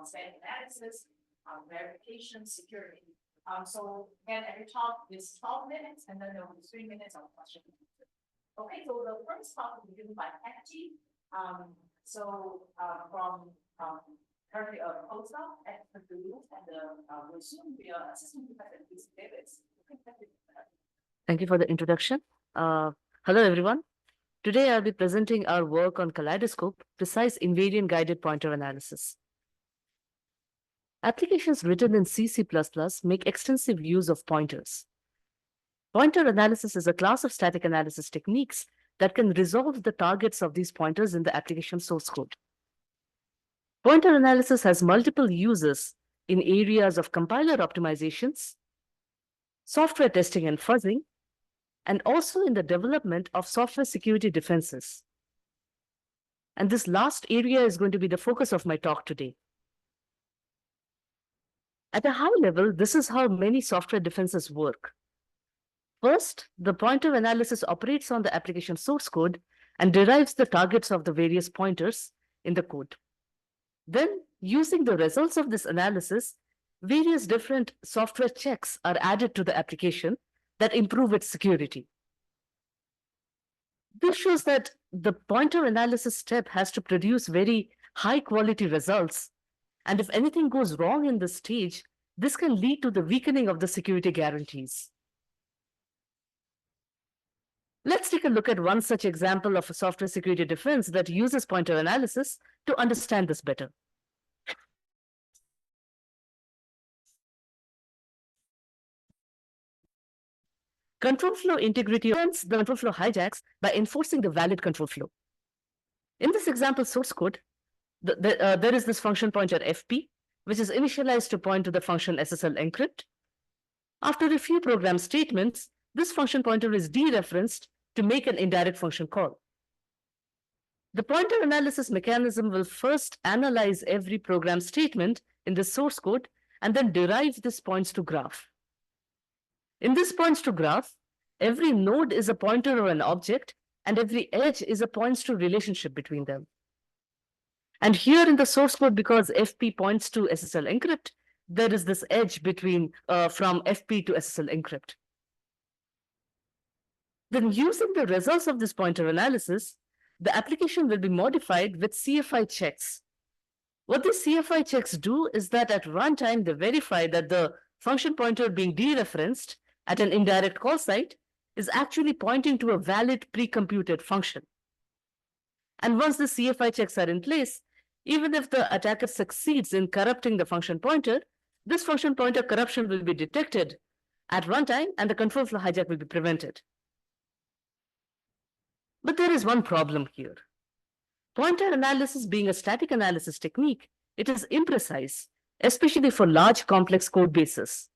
static analysis, verification, security. So again, every talk is 12 minutes, and then there will be 3 minutes of question and answer. Okay, so the first talk will be given by Tapti. From currently a postdoc at Purdue, and will soon be an assistant professor at UC Davis. Thank you for the introduction. Hello, everyone. Today, I'll be presenting our work on Kaleidoscope, precise invariant-guided pointer analysis. Applications written in C++ make extensive use of pointers. Pointer analysis is a class of static analysis techniques that can resolve the targets of these pointers in the application source code. Pointer analysis has multiple uses in areas of compiler optimizations, software testing and fuzzing, and also in the development of software security defenses. And this last area is going to be the focus of my talk today. At a high level, this is how many software defenses work. First, the pointer analysis operates on the application source code and derives the targets of the various pointers in the code. Then, using the results of this analysis, various different software checks are added to the application that improve its security. This shows that the pointer analysis step has to produce very high quality results. And if anything goes wrong in this stage, this can lead to the weakening of the security guarantees. Let's take a look at one such example of a software security defense that uses pointer analysis to understand this better. Control flow integrity prevents the control flow hijacks by enforcing the valid control flow. In this example source code, there is this function pointer fp, which is initialized to point to the function SSL encrypt. After a few program statements, this function pointer is dereferenced to make an indirect function call. The pointer analysis mechanism will first analyze every program statement in the source code and then derive this points to graph. In this points to graph, every node is a pointer or an object, and every edge is a points to relationship between them. And here in the source code, because FP points to SSL encrypt, there is this edge between from FP to SSL encrypt. Then using the results of this pointer analysis, the application will be modified with CFI checks. What these CFI checks do is that at runtime, they verify that the function pointer being dereferenced at an indirect call site is actually pointing to a valid pre-computed function. And once the CFI checks are in place, even if the attacker succeeds in corrupting the function pointer, this function pointer corruption will be detected at runtime and the control flow hijack will be prevented. But there is one problem here. Pointer analysis being a static analysis technique, it is imprecise, especially for large complex code bases.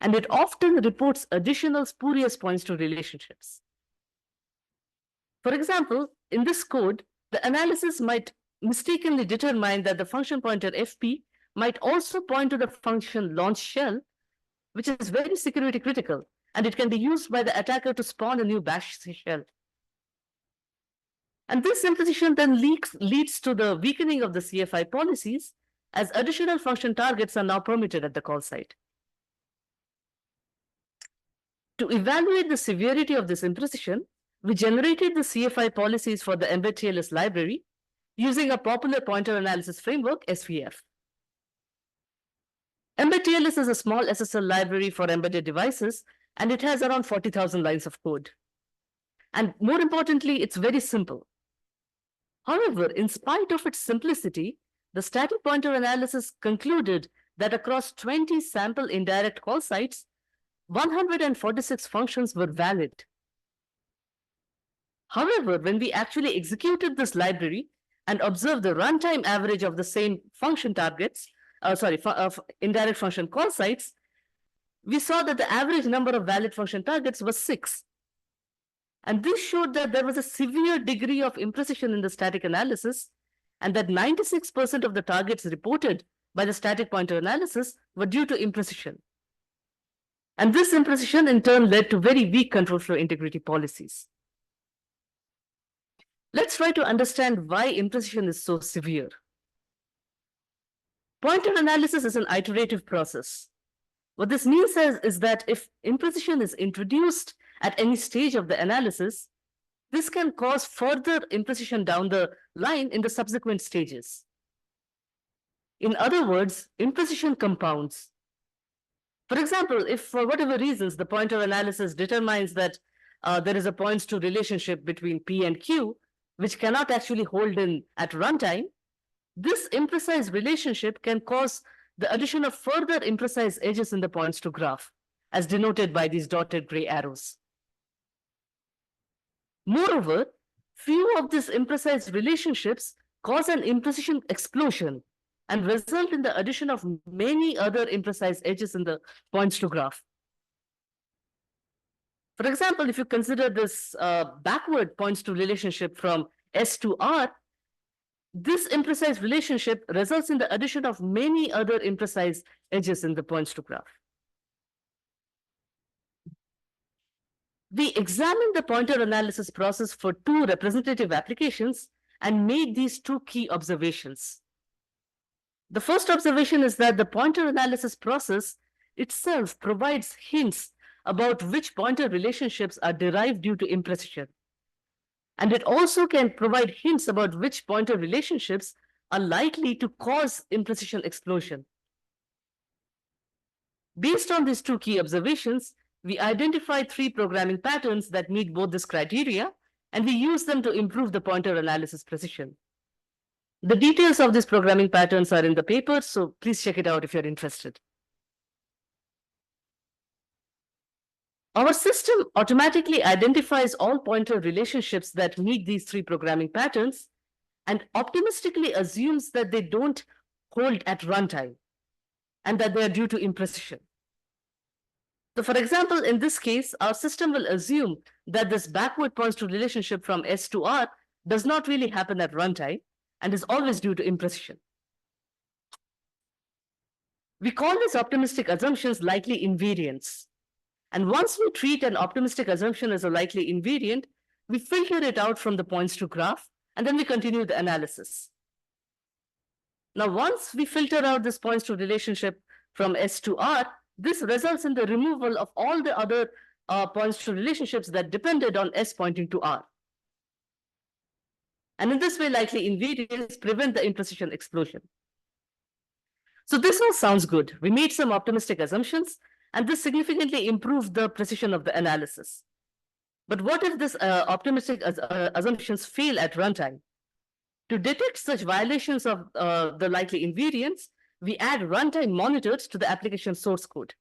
And it often reports additional spurious points to relationships. For example, in this code, the analysis might mistakenly determine that the function pointer fp might also point to the function launch shell, which is very security critical, and it can be used by the attacker to spawn a new bash shell. And this imposition then leads to the weakening of the CFI policies, as additional function targets are now permitted at the call site. To evaluate the severity of this imprecision, we generated the CFI policies for the embed-TLS library using a popular pointer analysis framework, SVF. Embed-TLS is a small SSL library for embedded devices, and it has around 40,000 lines of code. And more importantly, it's very simple. However, in spite of its simplicity, the static pointer analysis concluded that across 20 sample indirect call sites, 146 functions were valid. However, when we actually executed this library and observed the runtime average of the same function targets, indirect function call sites, we saw that the average number of valid function targets was 6. And this showed that there was a severe degree of imprecision in the static analysis, and that 96% of the targets reported by the static pointer analysis were due to imprecision. And this imprecision in turn led to very weak control flow integrity policies. Let's try to understand why imprecision is so severe. Pointer analysis is an iterative process. What this means is that if imprecision is introduced at any stage of the analysis, this can cause further imprecision down the line in the subsequent stages. In other words, imprecision compounds. For example, if for whatever reasons the pointer analysis determines that there is a points to relationship between P and Q, which cannot actually hold in at runtime, this imprecise relationship can cause the addition of further imprecise edges in the points to graph, as denoted by these dotted gray arrows. Moreover, few of these imprecise relationships cause an imprecision explosion and result in the addition of many other imprecise edges in the points to graph. For example, if you consider this backward points to relationship from S to R, this imprecise relationship results in the addition of many other imprecise edges in the points to graph. We examined the pointer analysis process for two representative applications and made these two key observations. The first observation is that the pointer analysis process itself provides hints about which pointer relationships are derived due to imprecision. And it also can provide hints about which pointer relationships are likely to cause imprecision explosion. Based on these two key observations, we identified three programming patterns that meet both this criteria, and we use them to improve the pointer analysis precision. The details of these programming patterns are in the paper, so please check it out if you're interested. Our system automatically identifies all pointer relationships that meet these three programming patterns and optimistically assumes that they don't hold at runtime and that they are due to imprecision. So for example, in this case, our system will assume that this backward points to relationship from S to R does not really happen at runtime and is always due to imprecision. We call these optimistic assumptions likely invariants. And once we treat an optimistic assumption as a likely invariant, we filter it out from the points to graph, and then we continue the analysis. Now, once we filter out this points to relationship from S to R, this results in the removal of all the other points to relationships that depended on S pointing to R. And in this way, likely invariants prevent the imprecision explosion. So this all sounds good. We made some optimistic assumptions, and this significantly improved the precision of the analysis. But what if these optimistic assumptions fail at runtime? To detect such violations of the likely invariants, we add runtime monitors to the application source code.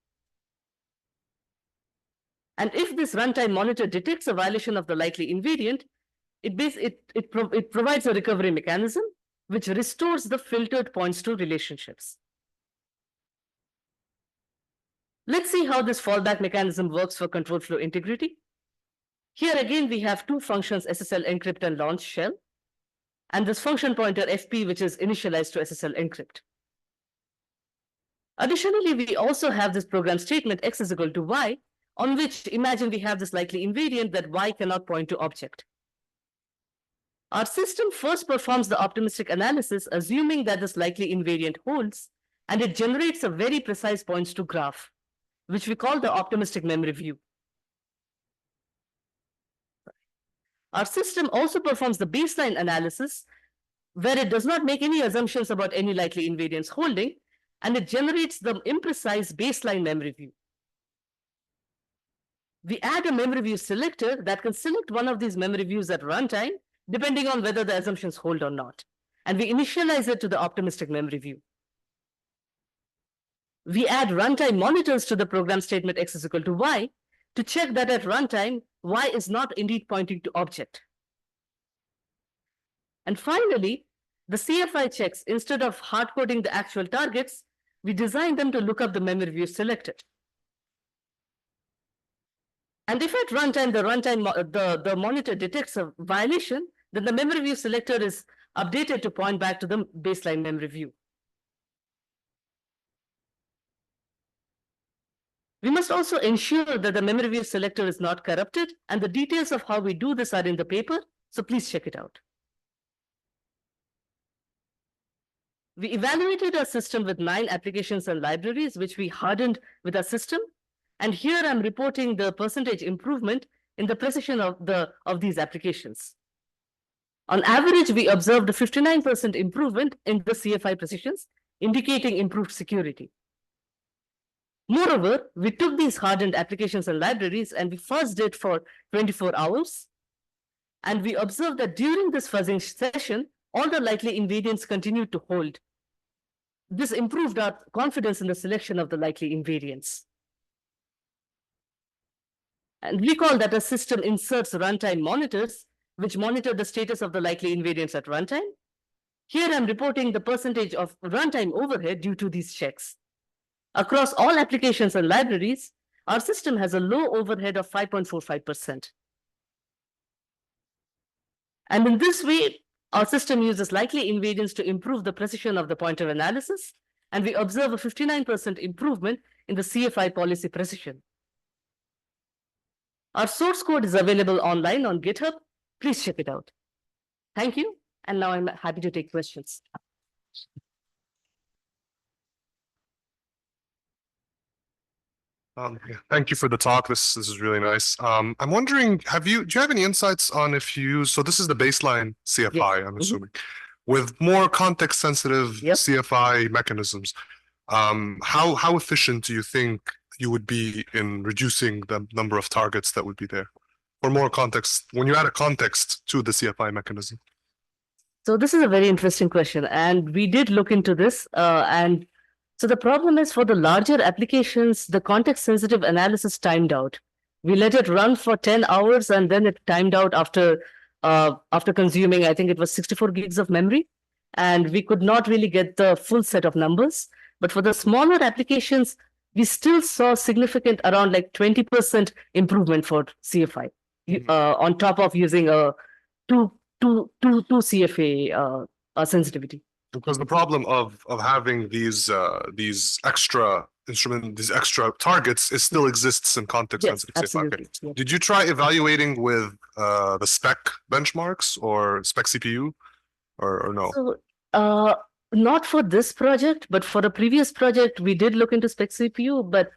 And if this runtime monitor detects a violation of the likely invariant, it provides a recovery mechanism which restores the filtered points to relationships. Let's see how this fallback mechanism works for control flow integrity. Here again, we have two functions, SSL encrypt and launch shell, and this function pointer FP, which is initialized to SSL encrypt. Additionally, we also have this program statement x is equal to y, on which imagine we have this likely invariant that y cannot point to object. Our system first performs the optimistic analysis, assuming that this likely invariant holds, and it generates a very precise points to graph, which we call the optimistic memory view. Our system also performs the baseline analysis, where it does not make any assumptions about any likely invariants holding, and it generates the imprecise baseline memory view. We add a memory view selector that can select one of these memory views at runtime, depending on whether the assumptions hold or not. And we initialize it to the optimistic memory view. We add runtime monitors to the program statement x is equal to y to check that at runtime, y is not indeed pointing to object. And finally, the CFI checks, instead of hard-coding the actual targets, we design them to look up the memory view selected. And if at runtime the monitor detects a violation, then the memory view selector is updated to point back to the baseline memory view. We must also ensure that the memory view selector is not corrupted, and the details of how we do this are in the paper, so please check it out. We evaluated our system with 9 applications and libraries, which we hardened with our system. And here I'm reporting the percentage improvement in the precision of these applications. On average, we observed a 59% improvement in the CFI precisions, indicating improved security. Moreover, we took these hardened applications and libraries and we fuzzed it for 24 hours. And we observed that during this fuzzing session, all the likely invariants continued to hold. This improved our confidence in the selection of the likely invariants. And recall that a system inserts runtime monitors, which monitor the status of the likely invariants at runtime. Here I'm reporting the percentage of runtime overhead due to these checks. Across all applications and libraries, our system has a low overhead of 5.45%. And in this way, our system uses likely invariants to improve the precision of the pointer analysis, and we observe a 59% improvement in the CFI policy precision. Our source code is available online on GitHub. Please check it out. Thank you. And now I'm happy to take questions. Thank you for the talk. This is really nice. I'm wondering, do you have any insights on if you use, so this is the baseline CFI, I'm assuming, with more context sensitive CFI mechanisms. How efficient do you think you would be in reducing the number of targets that would be there? For more context, when you add a context to the CFI mechanism. So this is a very interesting question, and we did look into this. And so the problem is for the larger applications, the context-sensitive analysis timed out. We let it run for 10 hours, and then it timed out after consuming, I think it was 64 gigs of memory, and we could not really get the full set of numbers. But for the smaller applications, we still saw significant, around like 20% improvement for CFI. On top of using a two CFA sensitivity. Because the problem of having these extra targets, it still exists in context sensitive CFI. Okay. Yes. Did you try evaluating with the spec benchmarks or spec CPU or no? So, not for this project, but for a previous project, we did look into spec CPU, but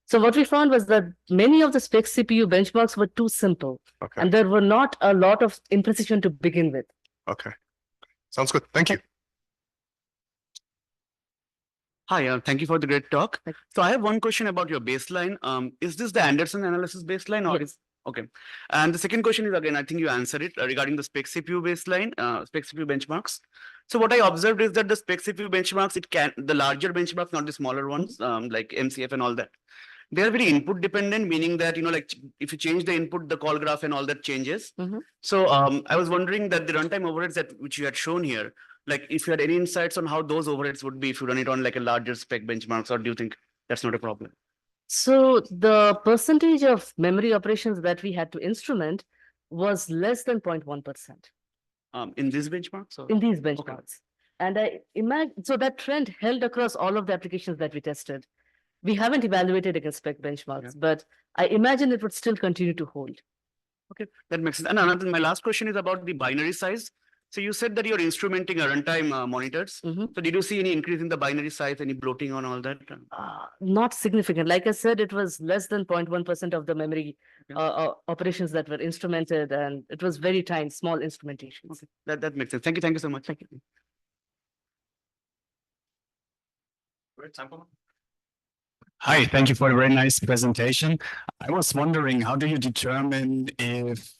so what we found was that many of the spec CPU benchmarks were too simple, and there were not a lot of imprecision to begin with. Okay, sounds good. Thank you. Hi, thank you for the great talk. So I have one question about your baseline. Is this the Anderson analysis baseline or is okay? And the second question is, again, I think you answered it regarding the spec CPU baseline, spec CPU benchmarks. So what I observed is that the spec CPU benchmarks, the larger benchmarks, not the smaller ones, like MCF and all that. They are very input dependent, meaning that, like if you change the input, the call graph and all that changes. So I was wondering that the runtime overheads which you had shown here, like if you had any insights on how those overheads would be if you run it on like a larger spec benchmarks, or do you think that's not a problem? So the percentage of memory operations that we had to instrument was less than 0.1%. In these benchmarks? Or? In these benchmarks. And I imagine, so that trend held across all of the applications that we tested. We haven't evaluated against spec benchmarks, but I imagine it would still continue to hold. Okay, that makes sense. And my last question is about the binary size. So you said that you're instrumenting a runtime monitors. So did you see any increase in the binary size, any bloating on all that? Not significant. Like I said, it was less than 0.1% of the memory operations that were instrumented, and it was very tiny, small instrumentations. Okay. That makes sense. Thank you so much. Thank you. Great, sample. Hi, thank you for a very nice presentation. I was wondering, how do you determine if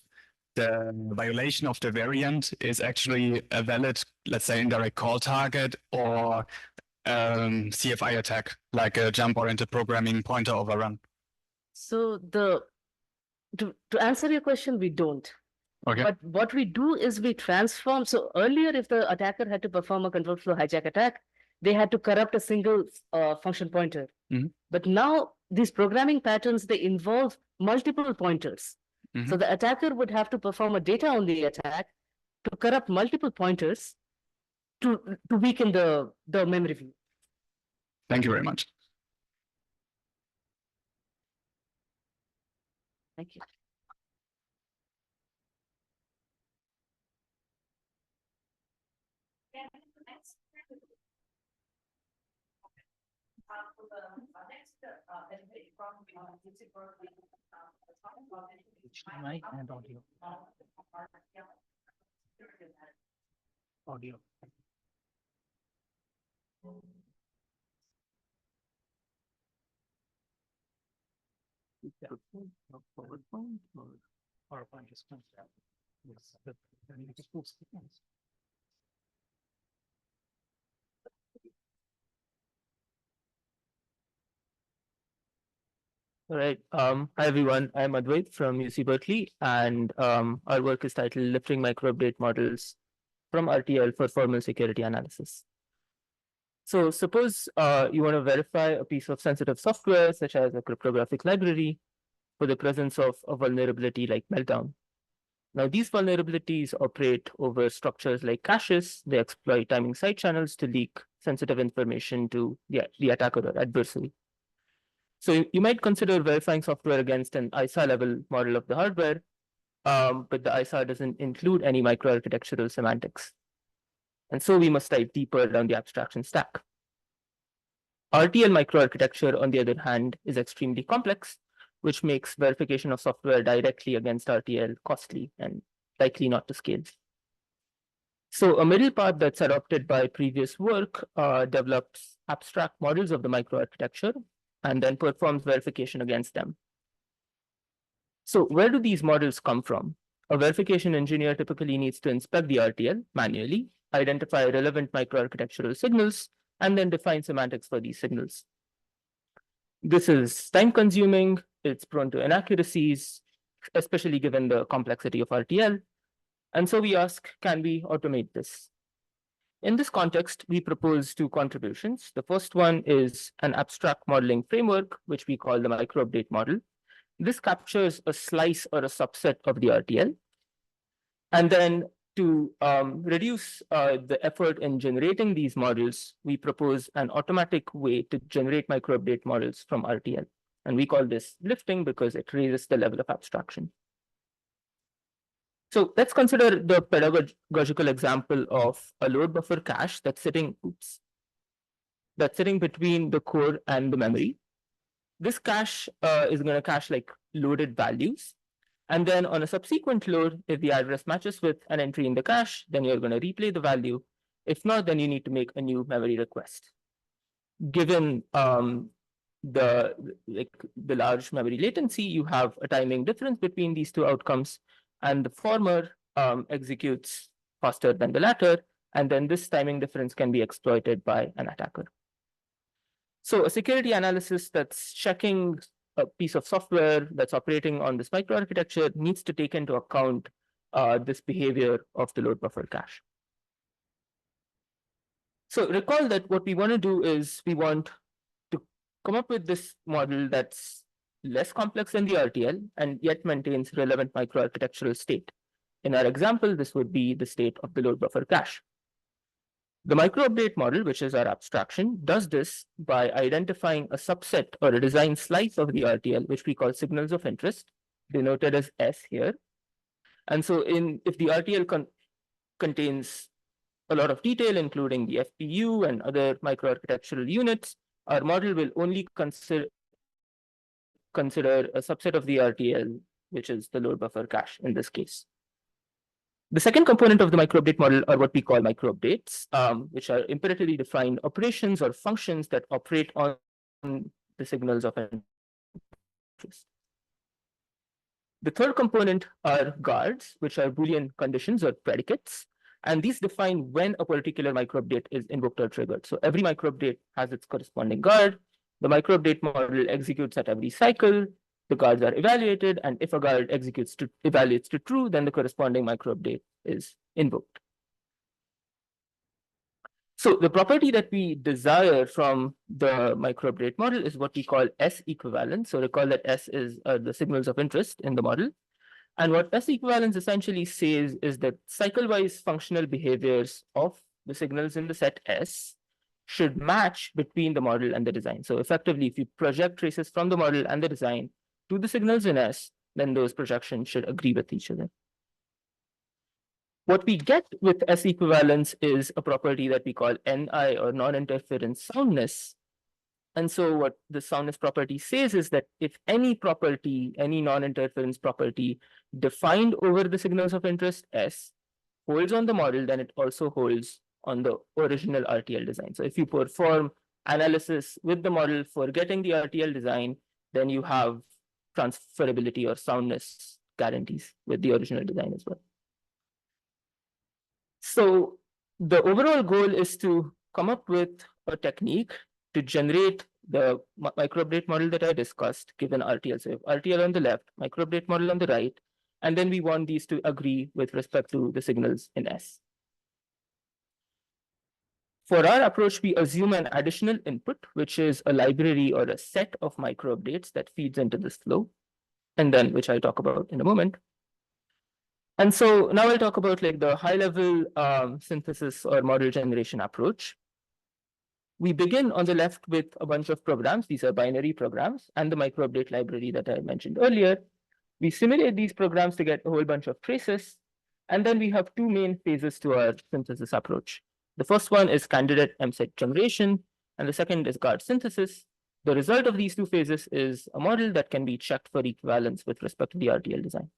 the violation of the variant is actually a valid, let's say, indirect call target or CFI attack, like a jump-oriented programming pointer overrun? So to answer your question, we don't. Okay. But what we do is we transform. So earlier, if the attacker had to perform a control flow hijack attack, they had to corrupt a single function pointer. But now these programming patterns, they involve multiple pointers. So the attacker would have to perform a data-only attack to corrupt multiple pointers to weaken the memory view. Thank you very much. Thank you. For the next benefit from UC Berkeley, HDMI and audio. Audio. PowerPoint or PowerPoint is concept. Yes, but then it is full screen. All right. Hi everyone. I'm Adwait from UC Berkeley, and our work is titled Lifting Microupdate Models from RTL for Formal Security Analysis. So suppose you want to verify a piece of sensitive software, such as a cryptographic library, for the presence of a vulnerability like Meltdown. Now, these vulnerabilities operate over structures like caches. They exploit timing side channels to leak sensitive information to the attacker or adversary. So you might consider verifying software against an ISA level model of the hardware, but the ISA doesn't include any microarchitectural semantics. And so we must dive deeper down the abstraction stack. RTL microarchitecture, on the other hand, is extremely complex, which makes verification of software directly against RTL costly and likely not to scale. So a middle path that's adopted by previous work develops abstract models of the microarchitecture and then performs verification against them. So where do these models come from? A verification engineer typically needs to inspect the RTL manually, identify relevant microarchitectural signals, and then define semantics for these signals. This is time-consuming, it's prone to inaccuracies, especially given the complexity of RTL. And so we ask, can we automate this? In this context, we propose two contributions. The first one is an abstract modeling framework, which we call the microupdate model. This captures a slice or a subset of the RTL. And then to reduce the effort in generating these models, we propose an automatic way to generate microupdate models from RTL. And we call this lifting because it raises the level of abstraction. So let's consider the pedagogical example of a load buffer cache that's sitting between the core and the memory. This cache is going to cache like loaded values. And then on a subsequent load, if the address matches with an entry in the cache, then you're going to replay the value. If not, then you need to make a new memory request. Given the large memory latency, you have a timing difference between these two outcomes, and the former executes faster than the latter, and then this timing difference can be exploited by an attacker. So a security analysis that's checking a piece of software that's operating on this microarchitecture needs to take into account this behavior of the load buffer cache. So recall that what we want to do is we want to come up with this model that's less complex than the RTL and yet maintains relevant microarchitectural state. In our example, this would be the state of the load buffer cache. The microupdate model, which is our abstraction, does this by identifying a subset or a design slice of the RTL, which we call signals of interest, denoted as S here. And so if the RTL contains a lot of detail, including the FPU and other microarchitectural units, our model will only consider a subset of the RTL, which is the load buffer cache in this case. The second component of the microupdate model are what we call microupdates, which are imperatively defined operations or functions that operate on the signals of interest. The third component are guards, which are Boolean conditions or predicates, and these define when a particular microupdate is invoked or triggered. So every microupdate has its corresponding guard. The microupdate model executes at every cycle. The guards are evaluated, and if a guard evaluates to true, then the corresponding microupdate is invoked. So the property that we desire from the microupdate model is what we call S equivalence. So recall that S is the signals of interest in the model. And what S equivalence essentially says is that cycle-wise functional behaviors of the signals in the set S should match between the model and the design. So effectively, if you project traces from the model and the design to the signals in S, then those projections should agree with each other. What we get with S equivalence is a property that we call NI or non-interference soundness, And so what the soundness property says is that if any property, any non-interference property defined over the signals of interest S holds on the model, then it also holds on the original RTL design. So if you perform analysis with the model for getting the RTL design, then you have transferability or soundness guarantees with the original design as well. So the overall goal is to come up with a technique to generate the microupdate model that I discussed, given RTL. So RTL on the left, microupdate model on the right, and then we want these to agree with respect to the signals in S. For our approach, we assume an additional input, which is a library or a set of microupdates that feeds into this flow, and then which I'll talk about in a moment. And so now I'll talk about like the high-level synthesis or model generation approach. We begin on the left with a bunch of programs. These are binary programs and the microupdate library that I mentioned earlier. We simulate these programs to get a whole bunch of traces. And then we have two main phases to our synthesis approach. The first one is candidate MSET generation, and the second is guard synthesis. The result of these two phases is a model that can be checked for equivalence with respect to the RTL design.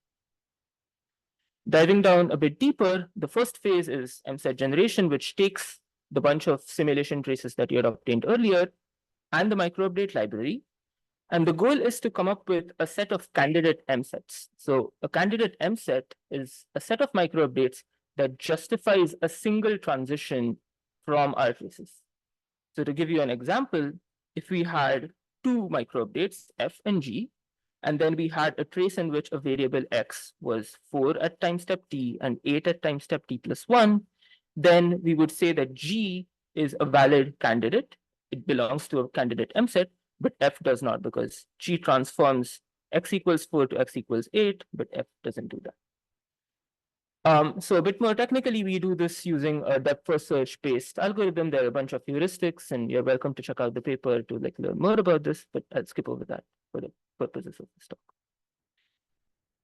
Diving down a bit deeper, the first phase is MSET generation, which takes the bunch of simulation traces that you had obtained earlier and the microupdate library. And the goal is to come up with a set of candidate MSETs. So a candidate MSET is a set of microupdates that justifies a single transition from our traces. So to give you an example, if we had two microupdates, F and G, and then we had a trace in which a variable X was 4 at time step T and 8 at time step T plus 1, then we would say that G is a valid candidate. It belongs to a candidate MSET, but F does not, because G transforms X equals 4 to X equals 8, but F doesn't do that. So a bit more technically, we do this using a depth first search based algorithm. There are a bunch of heuristics, and you're welcome to check out the paper to like learn more about this, but I'll skip over that for the purposes of this talk.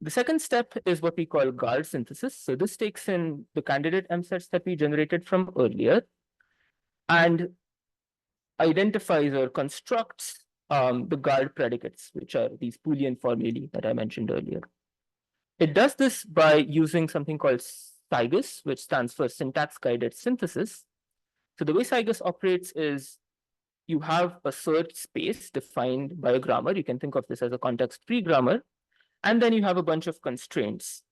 The second step is what we call guard synthesis. So this takes in the candidate MSETs that we generated from earlier and identifies or constructs the guard predicates, which are these Boolean formulae that I mentioned earlier. It does this by using something called SIGUS, which stands for syntax-guided synthesis. So the way SIGUS operates is you have a search space defined by a grammar. You can think of this as a context-free grammar. And then you have a bunch of constraints.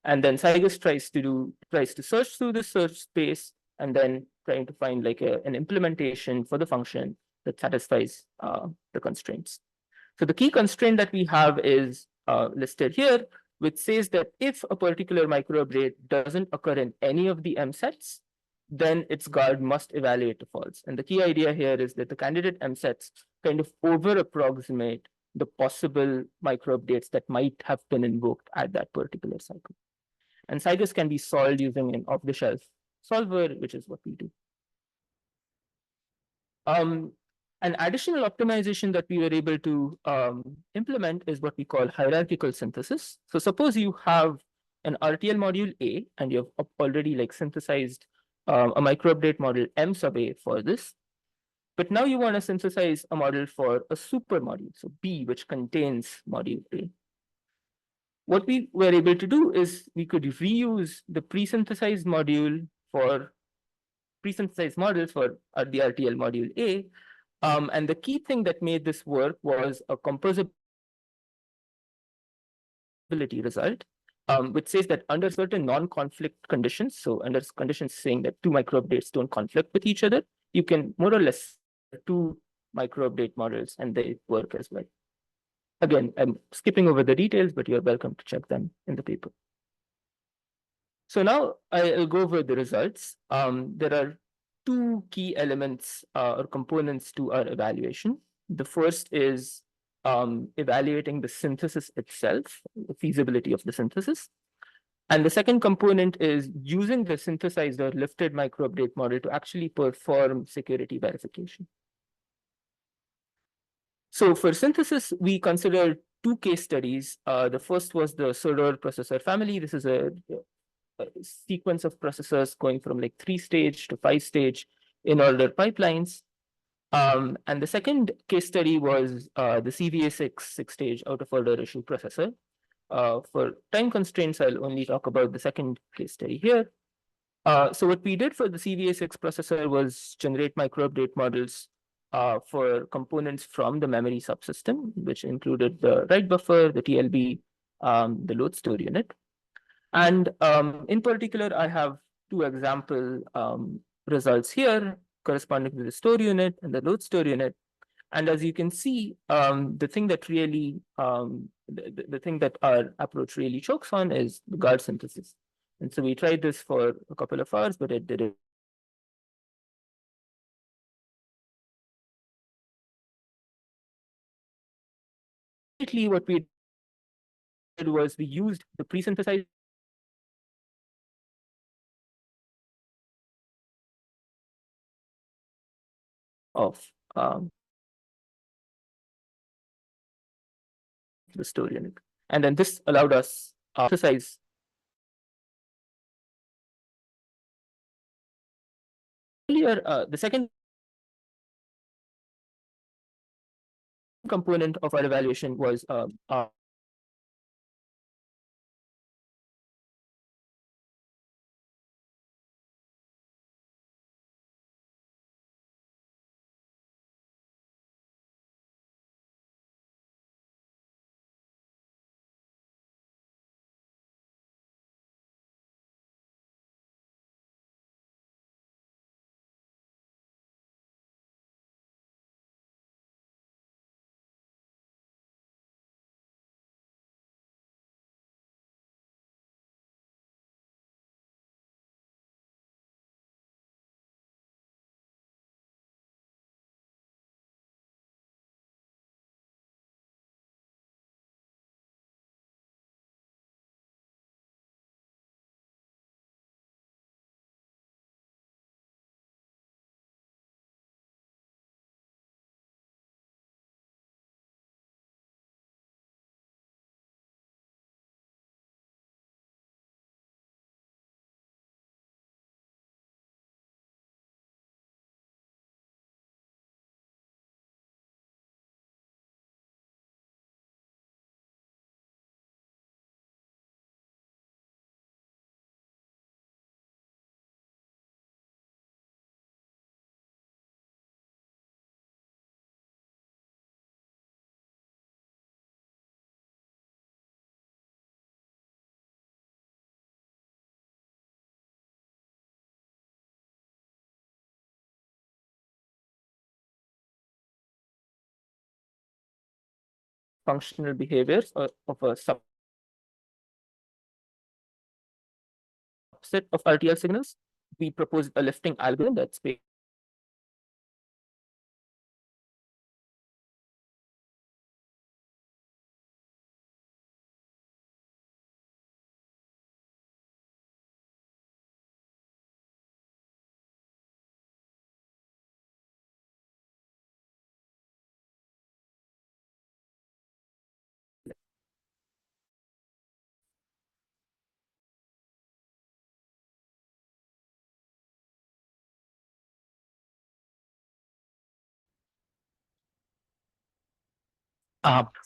And then SIGUS tries to search through the search space and then trying to find like an implementation for the function that satisfies the constraints. So the key constraint that we have is listed here, which says that if a particular microupdate doesn't occur in any of the MSETs, then its guard must evaluate to false. And the key idea here is that the candidate MSETs kind of over-approximate the possible microupdates that might have been invoked at that particular cycle. And SIGUS can be solved using an off-the-shelf solver, which is what we do. An additional optimization that we were able to implement is what we call hierarchical synthesis. So suppose you have an RTL module A, and you've already like synthesized a microupdate model M sub A for this. But now you want to synthesize a model for a super module, so B, which contains module A. What we were able to do is we could reuse the pre-synthesized models for the RTL module A. And the key thing that made this work was a composability result, which says that under certain non-conflict conditions, so under conditions saying that two microupdates don't conflict with each other, you can more or less two microupdate models and they work as well. Again, I'm skipping over the details, but you're welcome to check them in the paper. So now I'll go over the results. There are two key elements or components to our evaluation. The first is evaluating the synthesis itself, the feasibility of the synthesis. And the second component is using the synthesized or lifted microupdate model to actually perform security verification. So for synthesis, we considered two case studies. The first was the Soror processor family. This is a sequence of processors going from like 3-stage to 5-stage in order pipelines. And the second case study was the CVA6 six-stage out-of-order issue processor. For time constraints, I'll only talk about the second case study here. So what we did for the CVA6 processor was generate micro-update models for components from the memory subsystem, which included the write buffer, the TLB, the load store unit. And in particular, I have two example results here corresponding to the store unit and the load store unit. And as you can see, the thing that really, the thing that our approach really chokes on is the guard synthesis. And so we tried this for a couple of hours, but it didn't. What we did was we used the pre-synthesized of the store unit. And then this allowed us to synthesize earlier. The second component of our evaluation was functional behaviors of a subset of RTL signals. We proposed a lifting algorithm that's based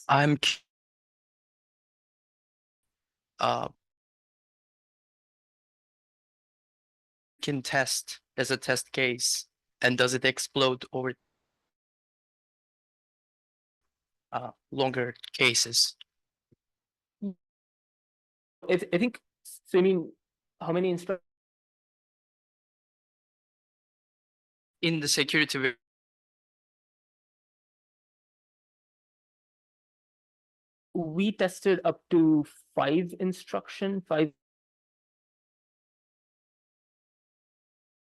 I'm can test as a test case, and does it explode over longer cases? I think so. I mean, how many instructions In the security we tested up to 5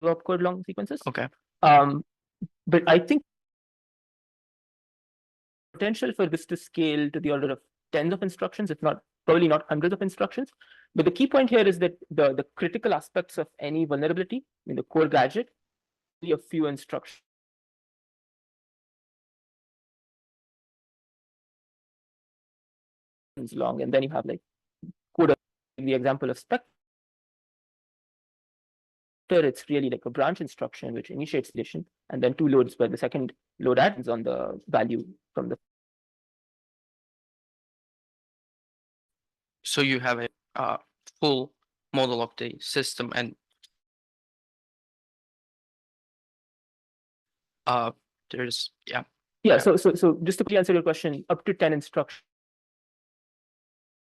opcode long sequences. Okay. But I think potential for this to scale to the order of tens of instructions, if not probably not hundreds of instructions. But the key point here is that the critical aspects of any vulnerability in the core gadget, a few instructions long, and then you have like code. The example of spec it's really like a branch instruction which initiates deletion, and then 2 loads where the second load acts on the value from the. So you have a full model of the system, and there's Yeah. Yeah. So just to quickly answer your question, up to 10 instructions,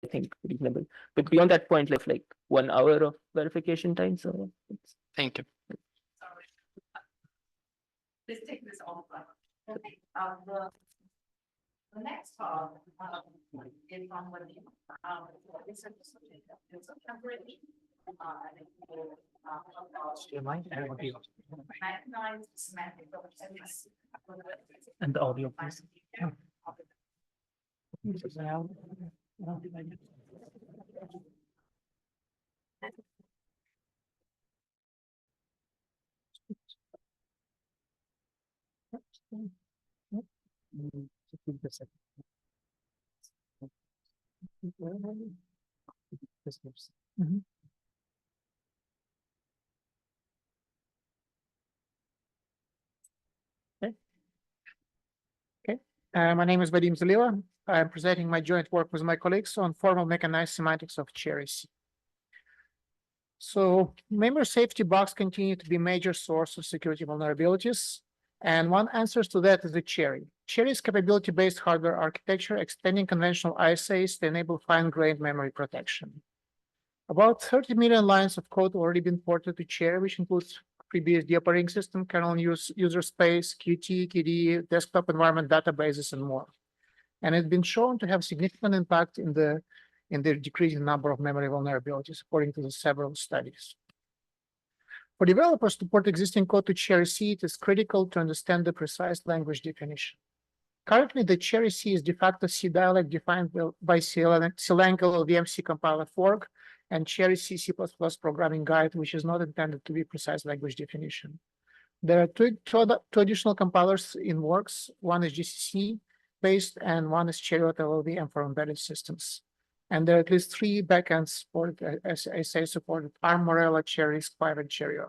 I think reasonable. But beyond that point, like 1 hour of verification time. So it's. Thank you. Sorry. Let's take this offline. Okay, the next part is from Vadim. This is a temporary. Mechanised semantics. And the audio, please. My name is Vadim Zaliva. I'm presenting my joint work with my colleagues on formal mechanized semantics of CHERI. So memory safety bugs continue to be a major source of security vulnerabilities. And one answer to that is the CHERI. CHERI is capability-based hardware architecture extending conventional ISAs to enable fine-grained memory protection. About 30 million lines of code already been ported to CHERI, which includes FreeBSD operating system, kernel user space, Qt, KDE, desktop environment databases, and more. And it's been shown to have significant impact in the decreasing number of memory vulnerabilities, according to the several studies. For developers to port existing code to CHERI, it is critical to understand the precise language definition. Currently, the CHERI is de facto C dialect defined by Slang LVMC compiler fork and CHERI C++ programming guide, which is not intended to be precise language definition. There are two additional compilers in works. One is GCC based and one is CHERI LLVM for embedded systems. And there are at least 3 backends supported, as I say, supported: ARM, Morella, CHERI, Spire, and CHERI.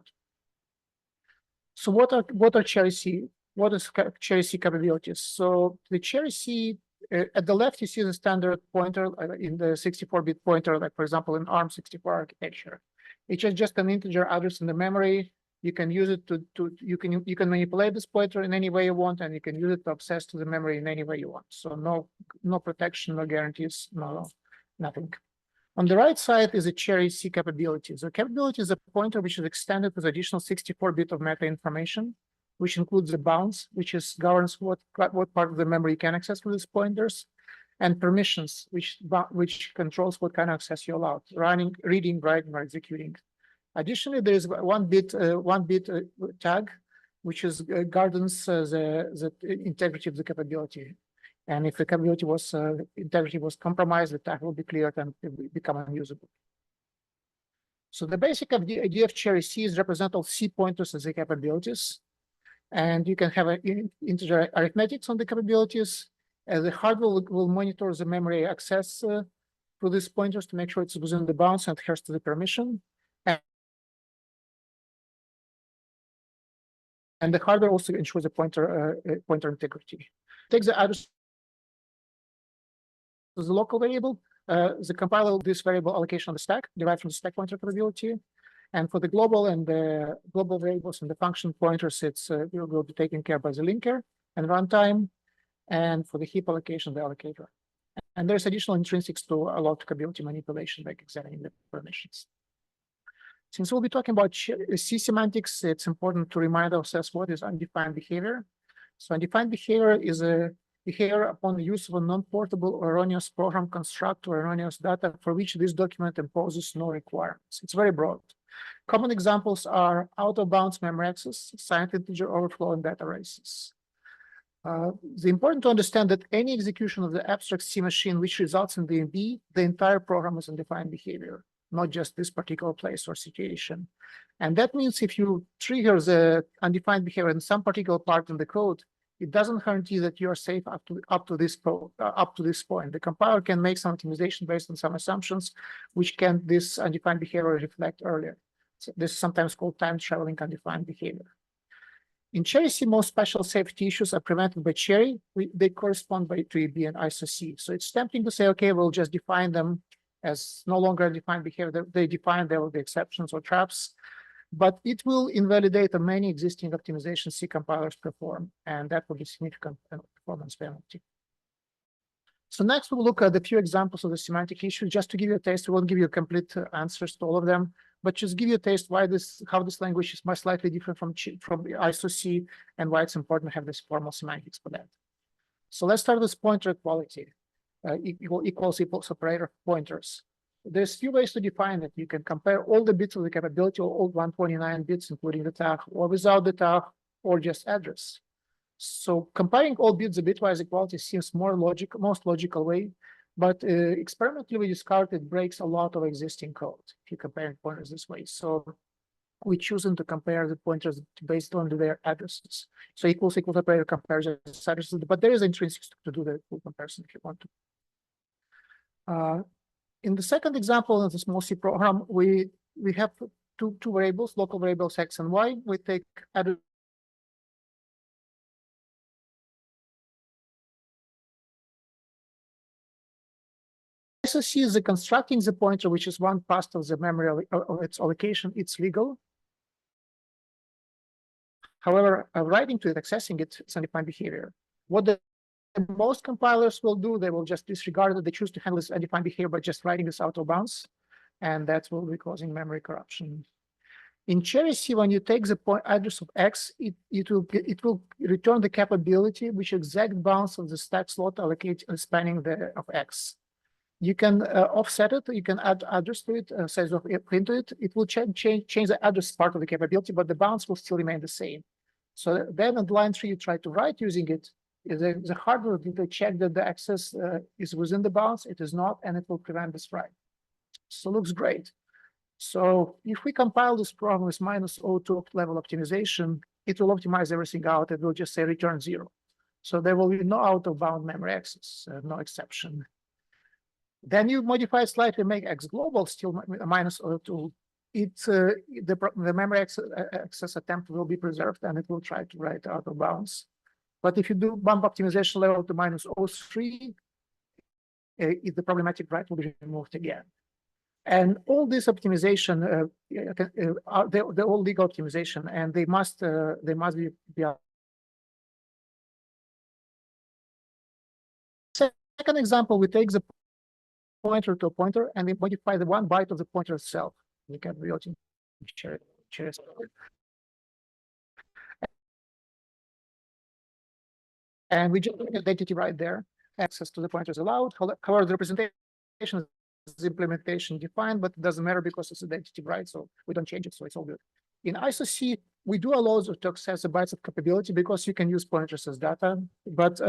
So what are CHERI? What is CHERI capabilities? So the CHERI at the left, you see the standard pointer in the 64-bit pointer, like for example in ARM 64 architecture. It's just an integer address in the memory. You can use it you can manipulate this pointer in any way you want, and you can use it to access to the memory in any way you want. So no protection, no guarantees, nothing. On the right side is a CHERI capability. The capability is a pointer which is extended with additional 64-bit of meta information, which includes the bounds, which governs what part of the memory you can access with these pointers, and permissions, which controls what kind of access you allow, reading, writing, or executing. Additionally, there is one bit tag, which governs the integrity of the capability. And if the capability integrity was compromised, the tag will be cleared and it will become unusable. So the basic idea of CHERI is represent all C pointers as the capabilities. And you can have integer arithmetics on the capabilities. The hardware will monitor the memory access through these pointers to make sure it's within the bounds and adheres to the permission. And the hardware also ensures the pointer integrity. Take the address as a local variable. The compiler will do this variable allocation on the stack derived from the stack pointer capability. And for the global and the global variables and the function pointers, it will be taken care by the linker and runtime. And for the heap allocation, the allocator. And there's additional intrinsics to allow capability manipulation, like examining the permissions. Since we'll be talking about C semantics, it's important to remind ourselves what is undefined behavior. So undefined behavior is a behavior upon the use of a non-portable or erroneous program construct or erroneous data for which this document imposes no requirements. It's very broad. Common examples are out-of-bounds memory access, signed integer overflow, and data races. It's important to understand that any execution of the abstract C machine which results in DMB, the entire program is undefined behavior, not just this particular place or situation. And that means if you trigger the undefined behavior in some particular part in the code, it doesn't guarantee that you are safe up to this point. The compiler can make some optimization based on some assumptions, which can this undefined behavior reflect earlier. So this is sometimes called time traveling undefined behavior. In CHERI, most special safety issues are prevented by CHERI. They correspond to EB and ISO-C. So it's tempting to say, okay, we'll just define them as no longer defined behavior. They define there will be exceptions or traps, but it will invalidate the many existing optimization C compilers perform, and that will be significant performance penalty. So next we'll look at a few examples of the semantic issues, just to give you a taste. We won't give you complete answers to all of them, but just give you a taste how this language is much slightly different from ISO-C and why it's important to have this formal semantics for that. So let's start with pointer equality, equals operator pointers. There's few ways to define it. You can compare all the bits of the capability, all 129 bits, including the tag, or without the tag, or just address. So comparing all bits of bitwise equality seems most logical way, but experimentally we discovered it breaks a lot of existing code if you compare pointers this way. So we chosen to compare the pointers based on their addresses. So equals operator compares addresses, but there is intrinsic to do the full comparison if you want to. In the second example of the small C program, we have two variables, local variables X and Y. We take address. ISO-C is constructing the pointer, which is one pass of the memory of its allocation. It's legal. However, writing to it, accessing it, it's undefined behavior. What the most compilers will do, they will just disregard it. They choose to handle this undefined behavior by just writing this out of bounds, and that will be causing memory corruption. In CHERI, when you take the address of X, it will return the capability which exact bounds of the stack slot allocate spanning of X. You can offset it. You can add address to it, size of print to it. It will change the address part of the capability, but the bounds will still remain the same. So then at line 3, you try to write using it. The hardware will check that the access is within the bounds. It is not, and it will prevent this write. So looks great. So if we compile this program with -02 level optimization, it will optimize everything out. It will just say return 0. So there will be no out-of-bound memory access, no exception. Then you modify slightly, make X global, still -02. The memory access attempt will be preserved, and it will try to write out of bounds. But if you do bump optimization level to -03, the problematic write will be removed again. And all this optimization, they're all legal optimization, and they must be. Second example, we take the pointer to a pointer, and we modify the 1 byte of the pointer itself. We can build in CHERI. And we just put identity right there. Access to the pointer is allowed. However, the representation is the implementation defined, but it doesn't matter because it's identity right, so we don't change it, so it's all good. In ISO-C, we do allow you to access the bytes of capability because you can use pointers as data, but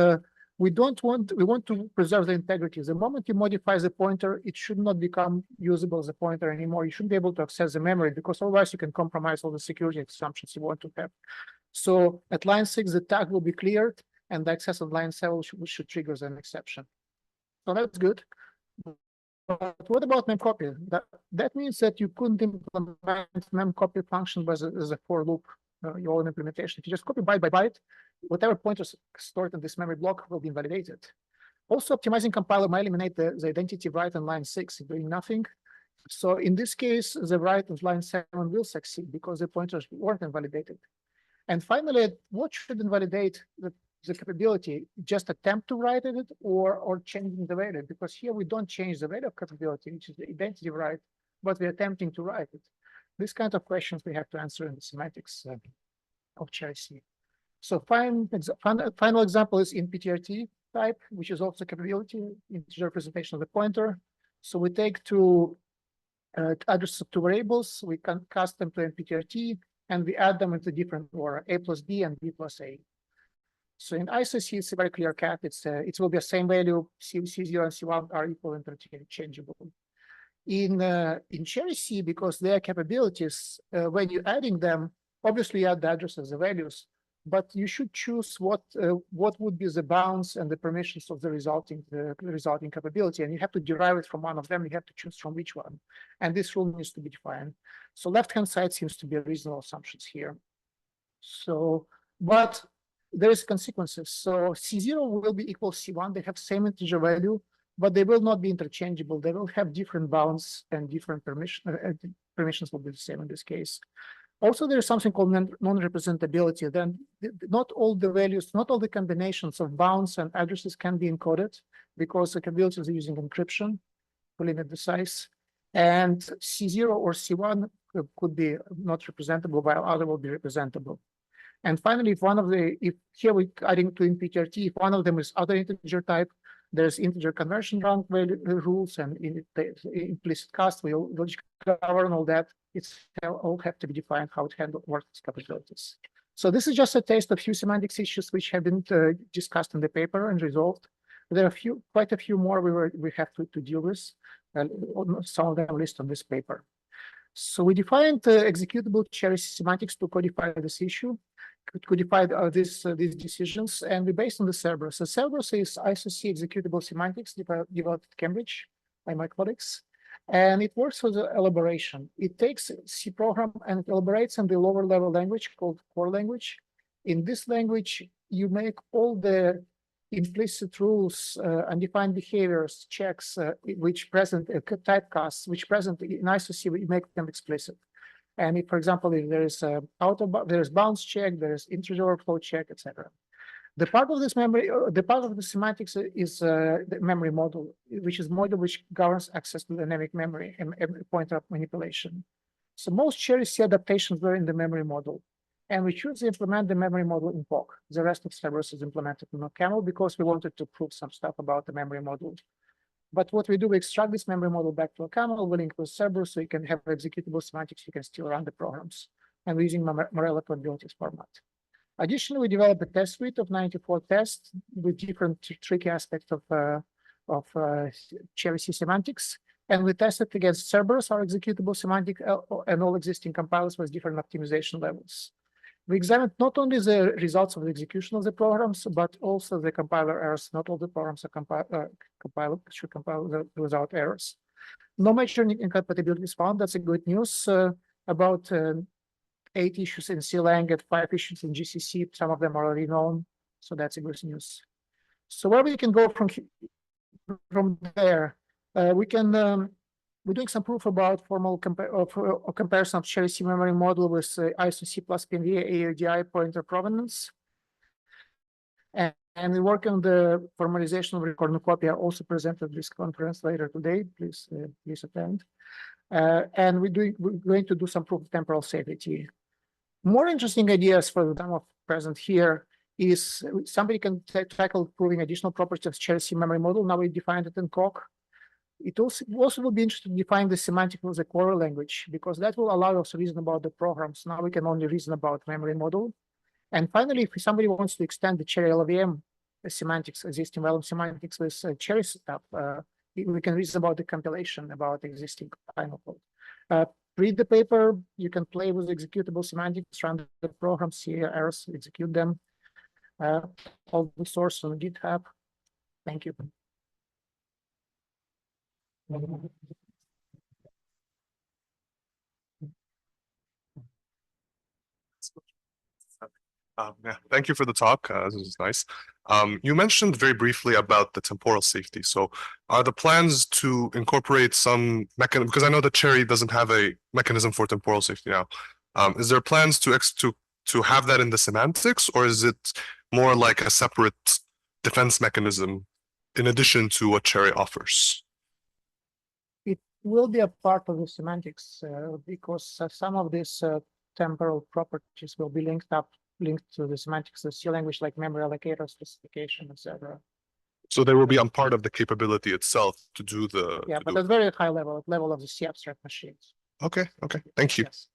we want to preserve the integrity. The moment you modify the pointer, it should not become usable as a pointer anymore. You shouldn't be able to access the memory because otherwise you can compromise all the security assumptions you want to have. So at line 6, the tag will be cleared, and the access on line 7 should trigger an exception. So that's good. But what about memcopy? That means that you couldn't implement memcopy function as a for loop, your own implementation. If you just copy byte by byte, whatever pointers stored in this memory block will be invalidated. Also, optimizing compiler might eliminate the identity write on line 6, doing nothing. So in this case, the write on line 7 will succeed because the pointers weren't invalidated. And finally, what should invalidate the capability? Just attempt to write it or changing the value? Because here we don't change the value of capability, which is the identity write, but we're attempting to write it. These kind of questions we have to answer in the semantics of CHERI. So final example is in PTRT type, which is also capability, integer representation of the pointer. So we take two addresses of two variables, we can cast them to NPTRT, and we add them into different order, A plus B and B plus A. So in ISO-C, it's a very clear cat. It will be the same value. C0 and C1 are equal and interchangeable. In CHERI, because their capabilities, when you're adding them, obviously you add the addresses, the values, but you should choose what would be the bounds and the permissions of the resulting capability, and you have to derive it from one of them. You have to choose from which one, and this rule needs to be defined. So left-hand side seems to be reasonable assumptions here. So, but there is consequences. So C0 will be equal C1. They have same integer value, but they will not be interchangeable. They will have different bounds and different permissions will be the same in this case. Also, there is something called non-representability. Then not all the values, not all the combinations of bounds and addresses can be encoded because the capabilities are using encryption to limit the size. And C0 or C1 could be not representable, while other will be representable. And finally, if here we're adding to impTRT, if one of them is other integer type, there's integer conversion rank value rules and implicit cast, we'll cover and all that. It's all have to be defined how it works capabilities. So this is just a taste of few semantics issues which have been discussed in the paper and resolved. There are quite a few more we have to deal with, and some of them are listed on this paper. So we defined executable CHERI semantics to codify this issue, codify these decisions, and we based on the Cerberus. So Cerberus is ISOC executable semantics developed at Cambridge by my colleagues, and it works with the elaboration. It takes C program and it elaborates in the lower level language called core language. In this language, you make all the implicit rules, undefined behaviors, checks, which present typecasts, which present in ISOC, we make them explicit. And if, for example, if there is there's bounds check, there's integer overflow check, etc. The part of this memory, the part of the semantics is the memory model, which is model which governs access to dynamic memory and pointer manipulation. So most CHERI C adaptations were in the memory model. And we choose to implement the memory model in POC. The rest of Cerberus is implemented in OCaml because we wanted to prove some stuff about the memory model. But what we do, we extract this memory model back to OCaml, we link with Cerberus so you can have executable semantics, you can still run the programs. And we're using Morella capabilities format. Additionally, we developed a test suite of 94 tests with different tricky aspects of CHERI C semantics. And we tested against Cerberus, our executable semantic, and all existing compilers with different optimization levels. We examined not only the results of the execution of the programs, but also the compiler errors. Not all the programs are should compile without errors. No major incompatibilities found. That's a good news. About 8 issues in CLang and 5 issues in GCC. Some of them are already known, so that's a good news. So where we can go from there, we can. We're doing some proof about formal comparison of CHERI C memory model with ISOC plus PNV AUDI pointer provenance. And we work on the formalization of cornucopia, also presented at this conference later today. Please attend. And we're going to do some proof of temporal safety. More interesting ideas for the time of present here is somebody can tackle proving additional properties of CHERI C memory model. Now we defined it in COC. It also will be interesting to define the semantic of the core language, because that will allow us to reason about the programs. Now we can only reason about memory model. And finally, if somebody wants to extend the CHERI LLVM semantics, existing volume semantics with CHERI stuff, we can reason about the compilation, about existing final code. Read the paper, you can play with executable semantics, run the program, see errors, execute them. All the source on GitHub. Thank you. Yeah, thank you for the talk. This is nice. You mentioned very briefly about the temporal safety. So are the plans to incorporate some mechanism, because I know that CHERI doesn't have a mechanism for temporal safety now. Is there plans to have that in the semantics, or is it more like a separate defense mechanism in addition to what CHERI offers? It will be a part of the semantics because some of these temporal properties will be linked to the semantics of C language, like memory allocator specification, etc. So they will be a part of the capability itself to do the. Yeah, but at very high level, at level of the C abstract machines. Okay. Thank you. Yes.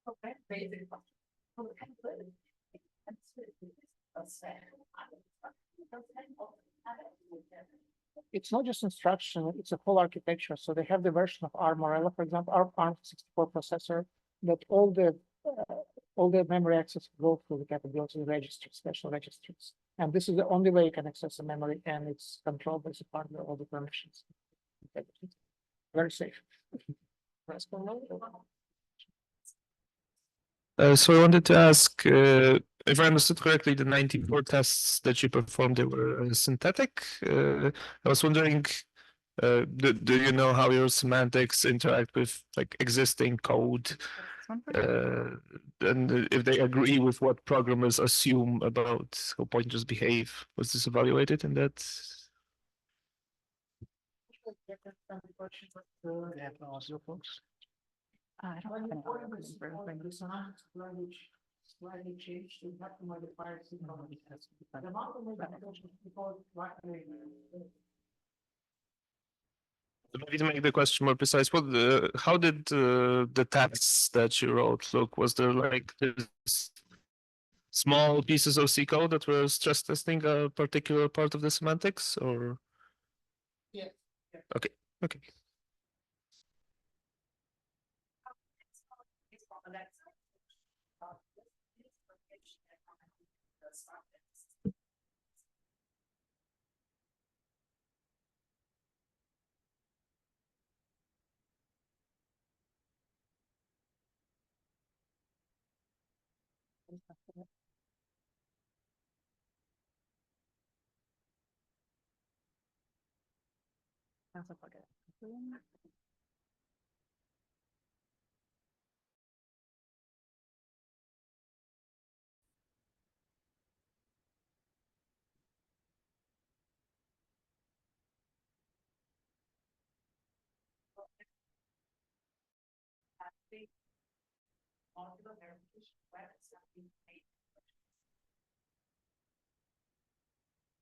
Okay, basic question. it's not just instruction, it's a whole architecture. So they have the version of ARM Morella, for example, our ARM64 processor, that all the memory access go through the capability registers, special registers. And this is the only way you can access the memory, and it's controlled by the partner, all the permissions. Very safe. So I wanted to ask, if I understood correctly, the 94 tests that you performed, they were synthetic. I was wondering, do you know how your semantics interact with like existing code? And if they agree with what programmers assume about how pointers behave? Was this evaluated in that? Slightly changed, you have to modify it. The model Maybe to make the question more precise, how did the tests that you wrote look? Was there like this small pieces of C code that were stress testing a particular part of the semantics, or? Yeah. Okay. Okay.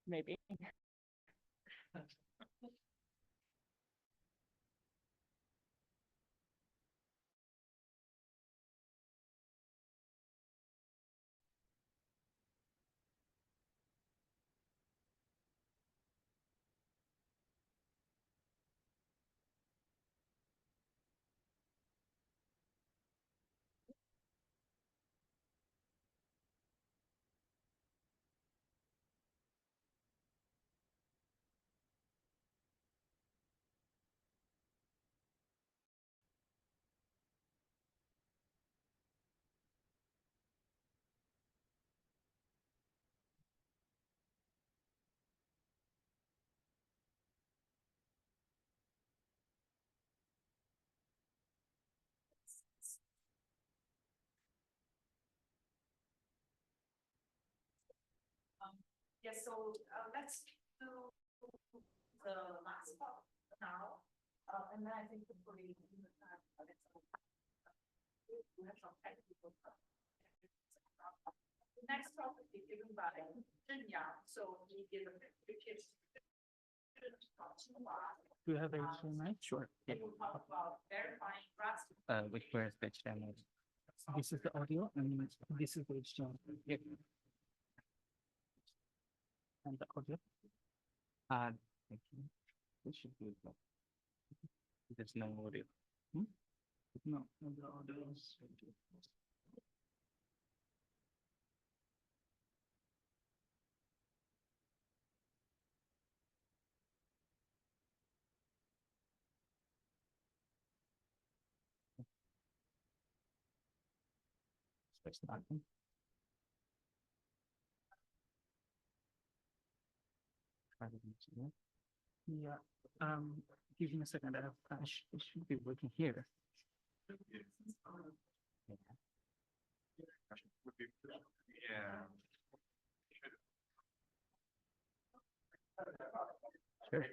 Maybe. Yes, so let's do the last part now. And then I think hopefully we have some technical stuff. The next topic is given by Yang, so he given the kids. Do you have a mic? Sure. We will talk about verifying graphs. Which where is pitch demo? This is the audio and this is the HTML. Yeah. And the audio. Thank you. This should be it. There's no audio. No, the audio is. Yeah, give me a second. I should be working here. Yeah. Sure.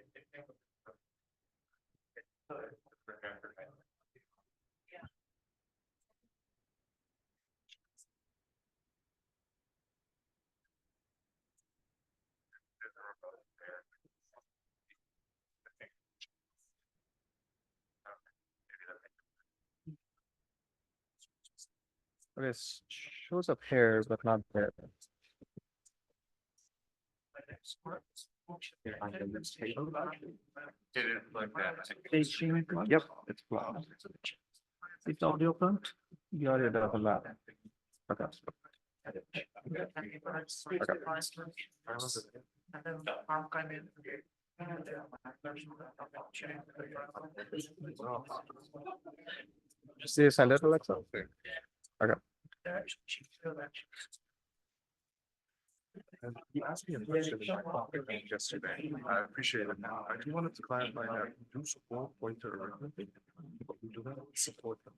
This shows up here, but not there. Yep, it's blocked. It's audio front. You already have a lot. Okay. See you send it, Alexa? Okay. And he asked me a question yesterday. I appreciate it now. I do wanted to clarify that we do support pointer arithmetic, but we do not support the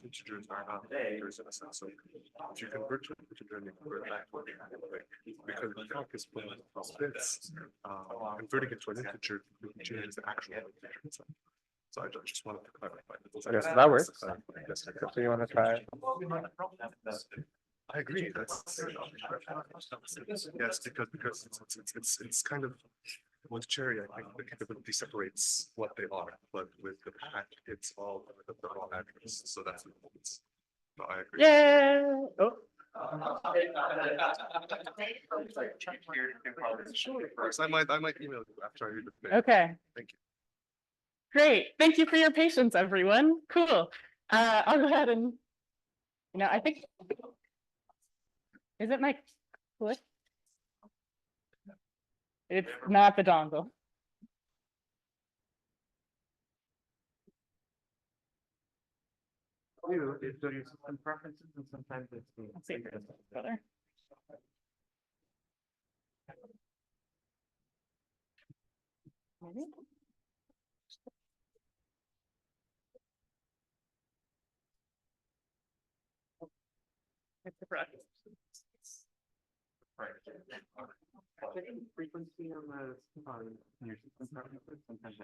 integers are not integers in a sense. So if you convert to an integer and you convert back to because the calc is full of bits, converting it to an integer changes the actual integer. So I just wanted to clarify. I guess that works. So you want to try? I agree. That's yes, because it's kind of with CHERI, I think the capability separates what they are, but with the pack, it's all the raw address. So that's the difference. So I agree. Yeah. Oh. I might email you after I read the thing. Okay. Thank you. Great. Thank you for your patience, everyone. Cool. I'll go ahead and, I think, is it my click? It's not the dongle. Some preferences and sometimes it's. Let's see if it's better. Maybe? It's the correct. Right. Frequency on your system preferences sometimes.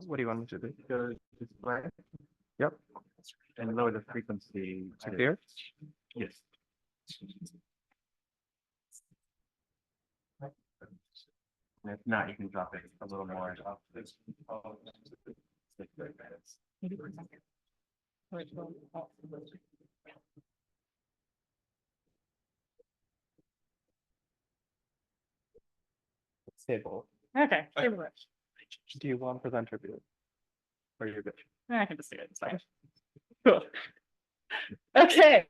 What do you want me to do? Go display. Yep. And lower the frequency. To here? Yes. And if not, you can drop it a little more. Stable. Okay. Do you want presenter view? Or you're good? I can just do it. It's fine. Cool. Okay,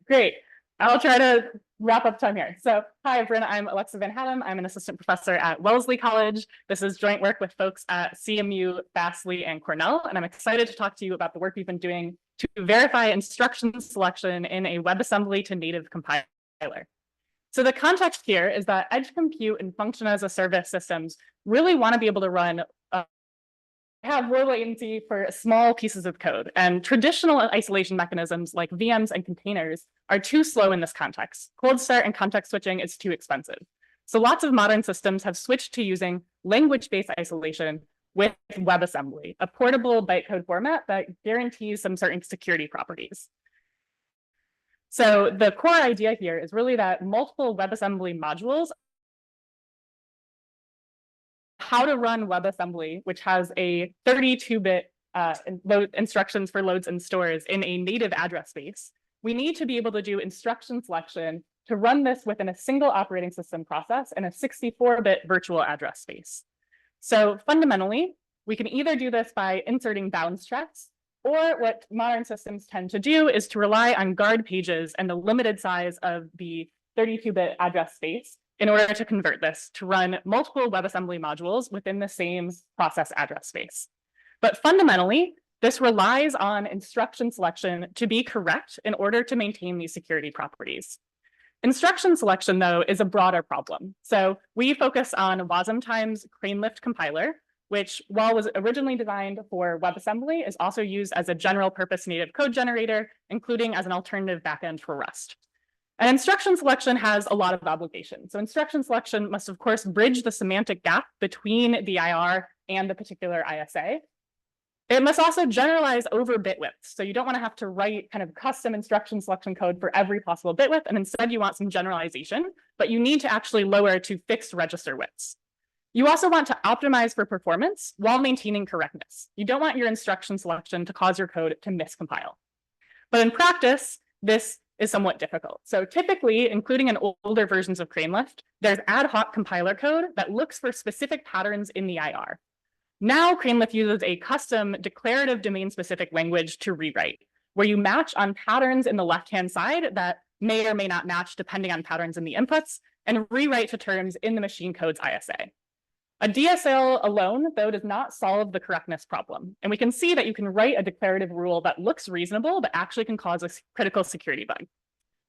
great. I'll try to wrap up time here. So, hi everyone, I'm Alexa Van Hattem. I'm an assistant professor at Wellesley College. This is joint work with folks at CMU, Fastly, and Cornell, and I'm excited to talk to you about the work we've been doing to verify instruction selection in a WebAssembly to native compiler. So the context here is that edge compute and function as a service systems really want to be able to run have low latency for small pieces of code, and traditional isolation mechanisms like VMs and containers are too slow in this context. Cold start and context switching is too expensive. So lots of modern systems have switched to using language-based isolation with WebAssembly, a portable bytecode format that guarantees some certain security properties. So the core idea here is really that multiple WebAssembly modules how to run WebAssembly, which has a 32-bit instructions for loads and stores in a native address space. We need to be able to do instruction selection to run this within a single operating system process in a 64-bit virtual address space. So fundamentally, we can either do this by inserting bounds checks, or what modern systems tend to do is to rely on guard pages and the limited size of the 32-bit address space in order to convert this to run multiple WebAssembly modules within the same process address space. But fundamentally, this relies on instruction selection to be correct in order to maintain these security properties. Instruction selection, though, is a broader problem. So we focus on Wasm crane lift compiler, which, while was originally designed for WebAssembly, is also used as a general purpose native code generator, including as an alternative backend for Rust. And instruction selection has a lot of obligations. So instruction selection must, of course, bridge the semantic gap between the IR and the particular ISA. It must also generalize over bit widths. So you don't want to have to write kind of custom instruction selection code for every possible bit width, and instead you want some generalization, but you need to actually lower to fixed register widths. You also want to optimize for performance while maintaining correctness. You don't want your instruction selection to cause your code to miscompile. But in practice, this is somewhat difficult. So typically, including in older versions of CraneLift, there's ad hoc compiler code that looks for specific patterns in the IR. Now, CraneLift uses a custom declarative domain-specific language to rewrite, where you match on patterns in the left-hand side that may or may not match depending on patterns in the inputs, and rewrite to terms in the machine code's ISA. A DSL alone, though, does not solve the correctness problem. And we can see that you can write a declarative rule that looks reasonable, but actually can cause a critical security bug.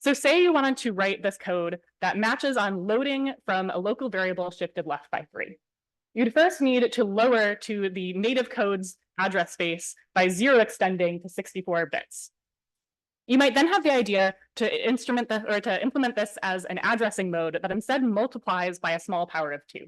So say you wanted to write this code that matches on loading from a local variable shifted left by 3. You'd first need to lower to the native code's address space by 0 extending to 64 bits. You might then have the idea to implement this as an addressing mode that instead multiplies by a small power of 2.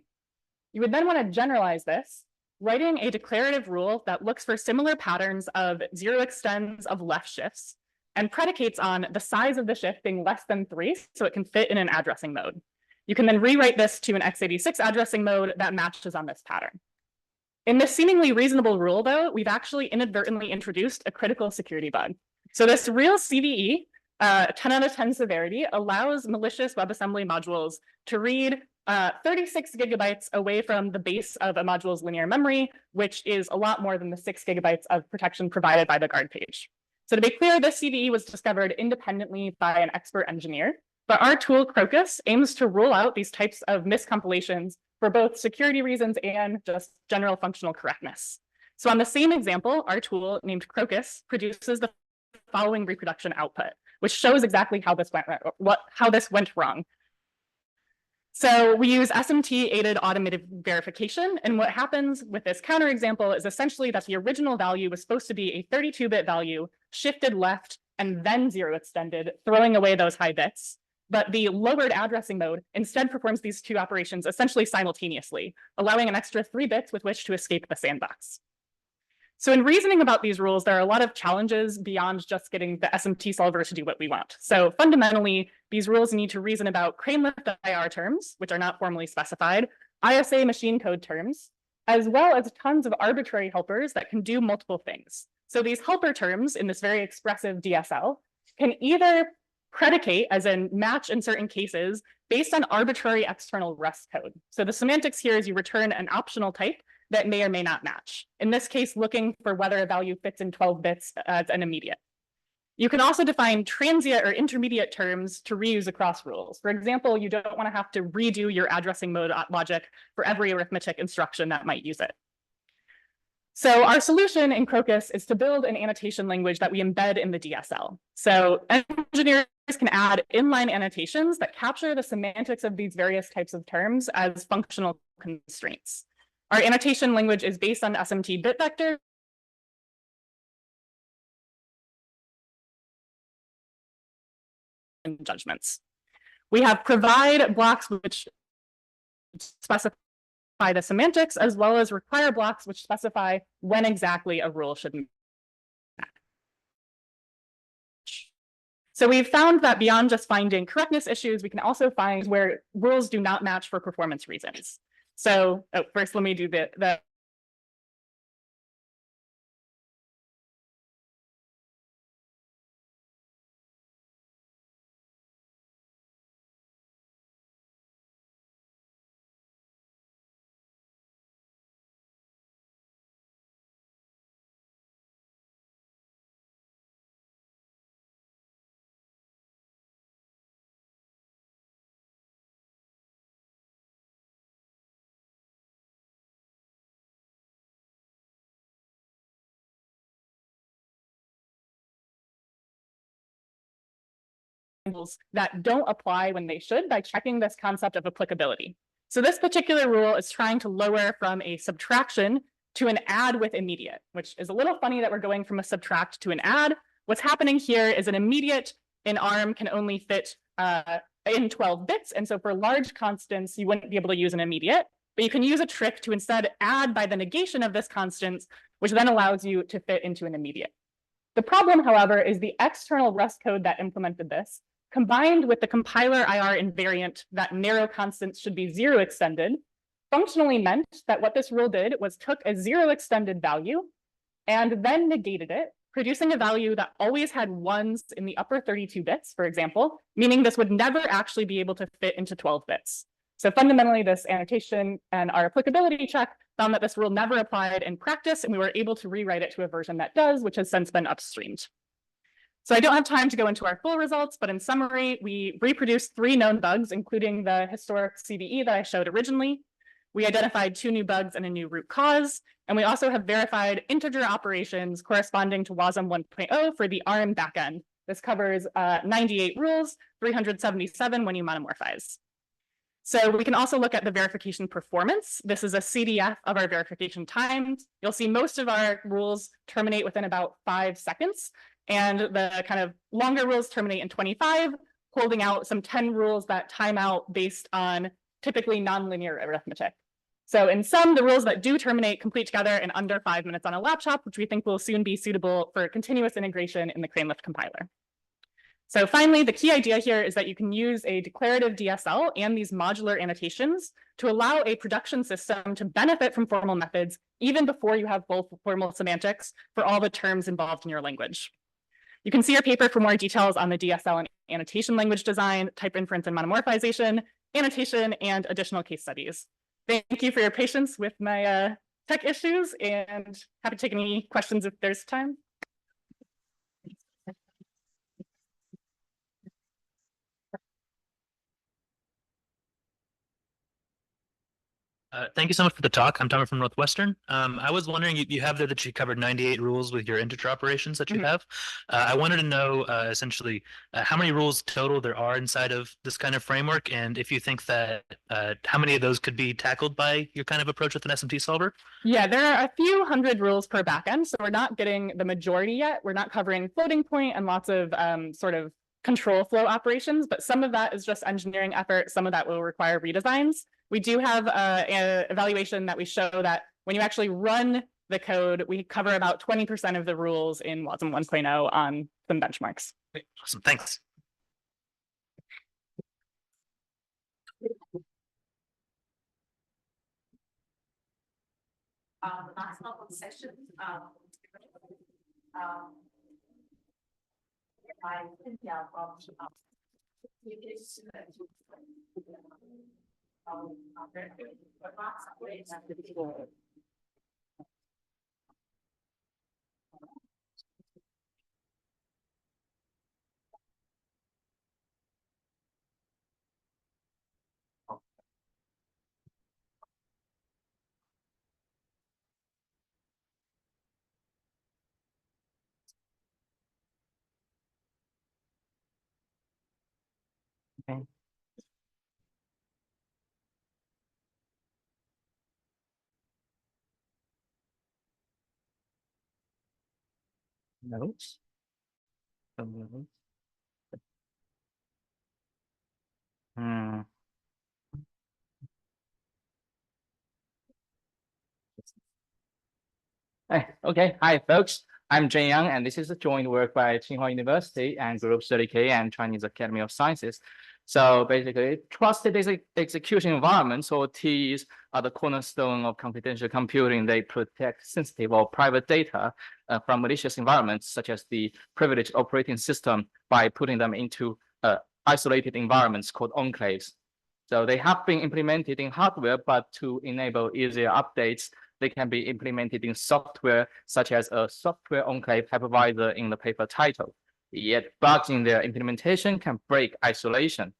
You would then want to generalize this, writing a declarative rule that looks for similar patterns of 0 extends of left shifts and predicates on the size of the shift being less than 3 so it can fit in an addressing mode. You can then rewrite this to an x86 addressing mode that matches on this pattern. In this seemingly reasonable rule, though, we've actually inadvertently introduced a critical security bug. So this real CVE, 10 out of 10 severity, allows malicious WebAssembly modules to read 36 gigabytes away from the base of a module's linear memory, which is a lot more than the 6 gigabytes of protection provided by the guard page. So to be clear, this CVE was discovered independently by an expert engineer, but our tool Crocus aims to rule out these types of miscompilations for both security reasons and just general functional correctness. So on the same example, our tool named Crocus produces the following reproduction output, which shows exactly how this went wrong. So we use SMT-aided automated verification, and what happens with this counterexample is essentially that the original value was supposed to be a 32-bit value, shifted left, and then 0 extended, throwing away those high bits. But the lowered addressing mode instead performs these two operations essentially simultaneously, allowing an extra 3 bits with which to escape the sandbox. So in reasoning about these rules, there are a lot of challenges beyond just getting the SMT solver to do what we want. So fundamentally, these rules need to reason about CraneLift IR terms, which are not formally specified, ISA machine code terms, as well as tons of arbitrary helpers that can do multiple things. So these helper terms in this very expressive DSL can either predicate, as in match in certain cases, based on arbitrary external Rust code. So the semantics here is you return an optional type that may or may not match. In this case, looking for whether a value fits in 12 bits as an immediate. You can also define transient or intermediate terms to reuse across rules. For example, you don't want to have to redo your addressing mode logic for every arithmetic instruction that might use it. So our solution in Crocus is to build an annotation language that we embed in the DSL. So engineers can add inline annotations that capture the semantics of these various types of terms as functional constraints. Our annotation language is based on SMT bit vector and judgments. We have provide blocks which specify the semantics, as well as require blocks which specify when exactly a rule should match. So we've found that beyond just finding correctness issues, we can also find where rules do not match for performance reasons. So first, let me do the that don't apply when they should by checking this concept of applicability. So this particular rule is trying to lower from a subtraction to an add with immediate, which is a little funny that we're going from a subtract to an add. What's happening here is an immediate in ARM can only fit in 12 bits. And so for large constants, you wouldn't be able to use an immediate, but you can use a trick to instead add by the negation of this constant, which then allows you to fit into an immediate. The problem, however, is the external Rust code that implemented this, combined with the compiler IR invariant that narrow constants should be 0 extended, functionally meant that what this rule did was took a 0 extended value and then negated it producing a value that always had ones in the upper 32 bits, for example, meaning this would never actually be able to fit into 12 bits. So fundamentally, this annotation and our applicability check found that this rule never applied in practice, and we were able to rewrite it to a version that does, which has since been upstreamed. So I don't have time to go into our full results, but in summary, we reproduced 3 known bugs, including the historic CVE that I showed originally. We identified 2 new bugs and a new root cause, and we also have verified integer operations corresponding to WASM 1.0 for the RM backend. This covers 98 rules, 377 when you monomorphize. So we can also look at the verification performance. This is a CDF of our verification times. You'll see most of our rules terminate within about 5 seconds, and the kind of longer rules terminate in 25, holding out some 10 rules that time out based on typically nonlinear arithmetic. So in sum, the rules that do terminate complete together in under 5 minutes on a laptop, which we think will soon be suitable for continuous integration in the CraneLift compiler. So finally, the key idea here is that you can use a declarative DSL and these modular annotations to allow a production system to benefit from formal methods even before you have full formal semantics for all the terms involved in your language. You can see our paper for more details on the DSL and annotation language design, type inference and monomorphization, annotation, and additional case studies. Thank you for your patience with my tech issues, and happy to take any questions if there's time. Thank you so much for the talk. I'm Thomas from Northwestern. I was wondering, you have there that you covered 98 rules with your integer operations that you have. I wanted to know essentially how many rules total there are inside of this kind of framework, and if you think that how many of those could be tackled by your kind of approach with an SMT solver? Yeah, there are a few hundred rules per backend, so we're not getting the majority yet. We're not covering floating point and lots of sort of control flow operations, but some of that is just engineering effort. Some of that will require redesigns. We do have an evaluation that we show that when you actually run the code, we cover about 20% of the rules in WASM 1.0 on some benchmarks. Awesome, thanks. Last couple of sessions, I think Okay. Notes. Okay, hi folks. I'm Cheang, and this is a joint work by Tsinghua University and Group 30K and Chinese Academy of Sciences. So basically, trusted execution environments, or TEs, are the cornerstone of confidential computing. They protect sensitive or private data from malicious environments, such as the privileged operating system, by putting them into isolated environments called enclaves. So they have been implemented in hardware, but to enable easier updates, they can be implemented in software, such as a software enclave hypervisor in the paper title. Yet bugs in their implementation can break isolation.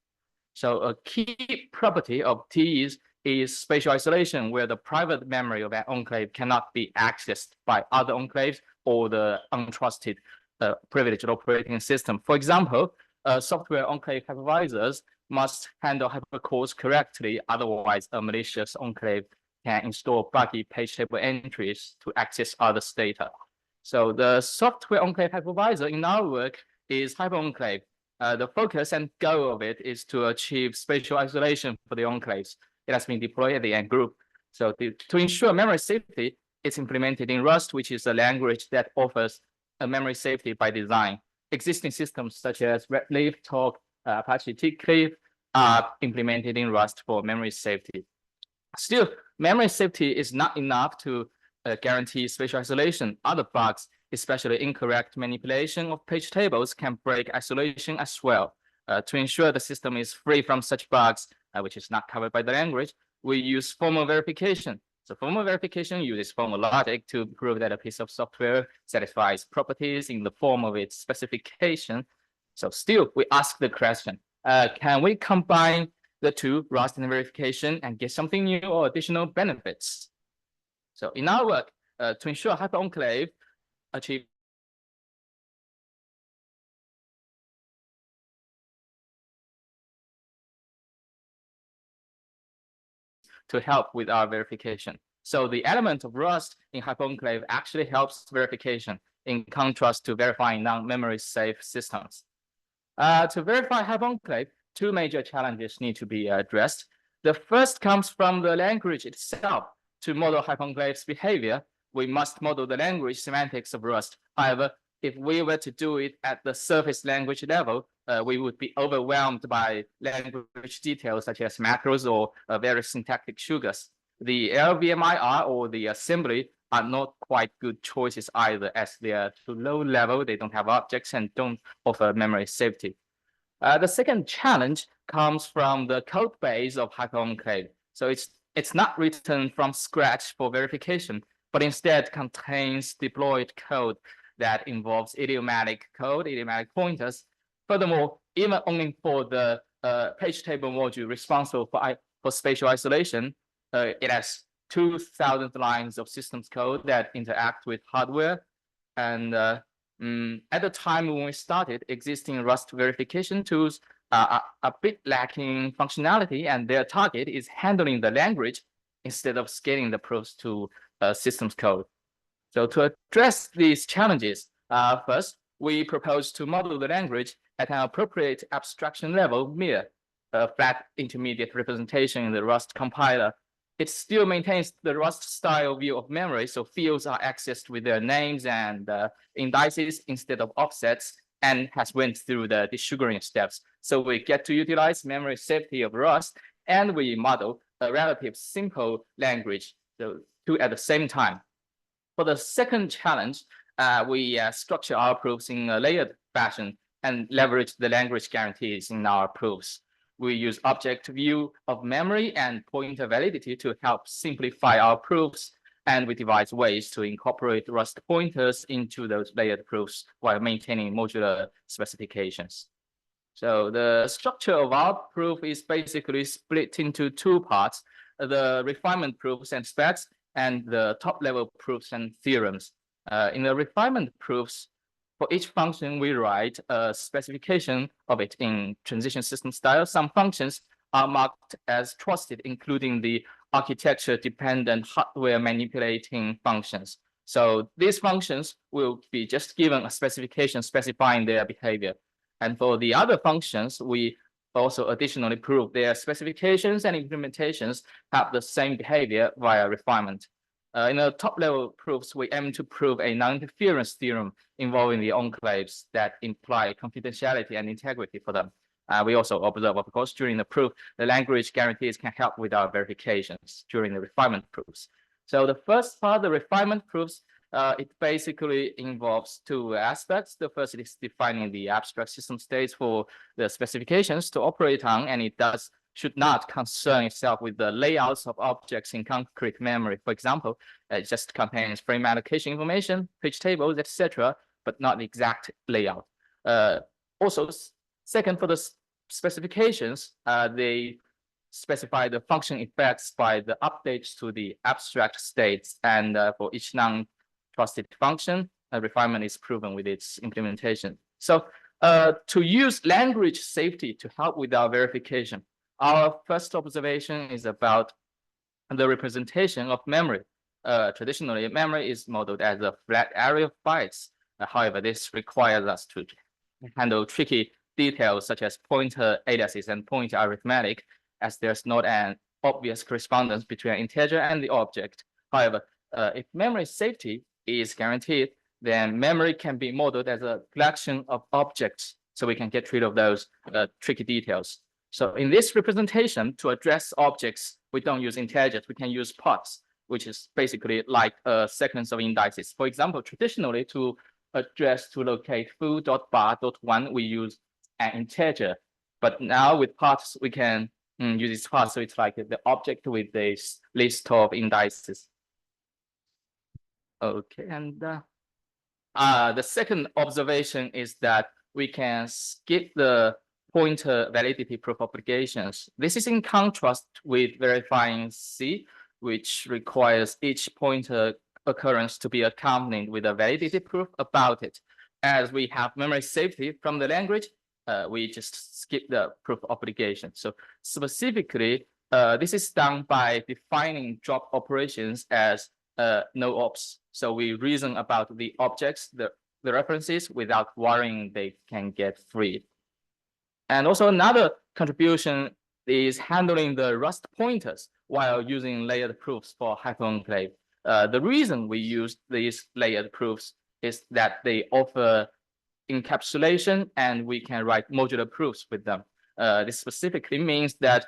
So a key property of TEs is spatial isolation, where the private memory of an enclave cannot be accessed by other enclaves or the untrusted privileged operating system. For example, software enclave hypervisors must handle hypercalls correctly, otherwise a malicious enclave can install buggy page table entries to access others' data. So the software enclave hypervisor in our work is hyperenclave. The focus and goal of it is to achieve spatial isolation for the enclaves. It has been deployed at the end group. So to ensure memory safety, it's implemented in Rust, which is a language that offers a memory safety by design. Existing systems such as Redleaf, Talk, Apache Tcleaf are implemented in Rust for memory safety. Still, memory safety is not enough to guarantee spatial isolation. Other bugs especially incorrect manipulation of page tables can break isolation as well. To ensure the system is free from such bugs, which is not covered by the language, we use formal verification. So formal verification uses formal logic to prove that a piece of software satisfies properties in the form of its specification. So still, we ask the question, can we combine the two, Rust and verification, and get something new or additional benefits? So in our work, to ensure hyperenclave achieve to help with our verification. So the element of Rust in hyperenclave actually helps verification in contrast to verifying non-memory safe systems. To verify hyperenclave, two major challenges need to be addressed. The first comes from the language itself. To model hyperenclave's behavior, we must model the language semantics of Rust. However, if we were to do it at the surface language level, we would be overwhelmed by language details such as macros or various syntactic sugars. The LVMIR or the assembly are not quite good choices either, as they are too low level, they don't have objects and don't offer memory safety. The second challenge comes from the code base of hyperenclave. So it's not written from scratch for verification, but instead contains deployed code that involves idiomatic code, idiomatic pointers. Furthermore, even only for the page table module responsible for spatial isolation, it has 2,000 lines of systems code that interact with hardware. And at the time when we started, existing Rust verification tools are a bit lacking functionality, and their target is handling the language instead of scaling the proofs to systems code. So to address these challenges, first, we propose to model the language at an appropriate abstraction level, mere flat intermediate representation in the Rust compiler. It still maintains the Rust style view of memory, so fields are accessed with their names and indices instead of offsets, and has went through the desugaring steps. So we get to utilize memory safety of Rust, and we model a relative simple language, so two at the same time. For the second challenge, we structure our proofs in a layered fashion and leverage the language guarantees in our proofs. We use object view of memory and pointer validity to help simplify our proofs, and we devise ways to incorporate Rust pointers into those layered proofs while maintaining modular specifications. So the structure of our proof is basically split into two parts: the refinement proofs and specs, and the top-level proofs and theorems. In the refinement proofs, for each function, we write a specification of it in transition system style. Some functions are marked as trusted, including the architecture-dependent hardware manipulating functions. So these functions will be just given a specification specifying their behavior. And for the other functions, we also additionally prove their specifications and implementations have the same behavior via refinement. In the top-level proofs, we aim to prove a non-interference theorem involving the enclaves that imply confidentiality and integrity for them. We also observe, of course, during the proof, the language guarantees can help with our verifications during the refinement proofs. So the first part, the refinement proofs, it basically involves two aspects. The first is defining the abstract system states for the specifications to operate on, and it should not concern itself with the layouts of objects in concrete memory. For example, it just contains frame allocation information, page tables, etc., but not the exact layout. Also, second, for the specifications, they specify the function effects by the updates to the abstract states, and for each non-trusted function, a refinement is proven with its implementation. So to use language safety to help with our verification, our first observation is about the representation of memory. Traditionally, memory is modeled as a flat array of bytes. However, this requires us to handle tricky details such as pointer aliases and pointer arithmetic, as there's not an obvious correspondence between an integer and the object. However, if memory safety is guaranteed, then memory can be modeled as a collection of objects, so we can get rid of those tricky details. So in this representation, to address objects, we don't use integers, we can use pods. which is basically like a sequence of indices. For example, traditionally to locate foo.bar.1, we use an integer, but now with parts we can use this part, so it's like the object with this list of indices. Okay, and the second observation is that we can skip the pointer validity proof obligations. This is in contrast with verifying C, which requires each pointer occurrence to be accompanied with a validity proof about it. As we have memory safety from the language, we just skip the proof obligation. So specifically, this is done by defining drop operations as no ops. So we reason about the objects, the references, without worrying they can get freed. And also another contribution is handling the Rust pointers while using layered proofs for hyperenclave. The reason we use these layered proofs is that they offer encapsulation and we can write modular proofs with them. This specifically means that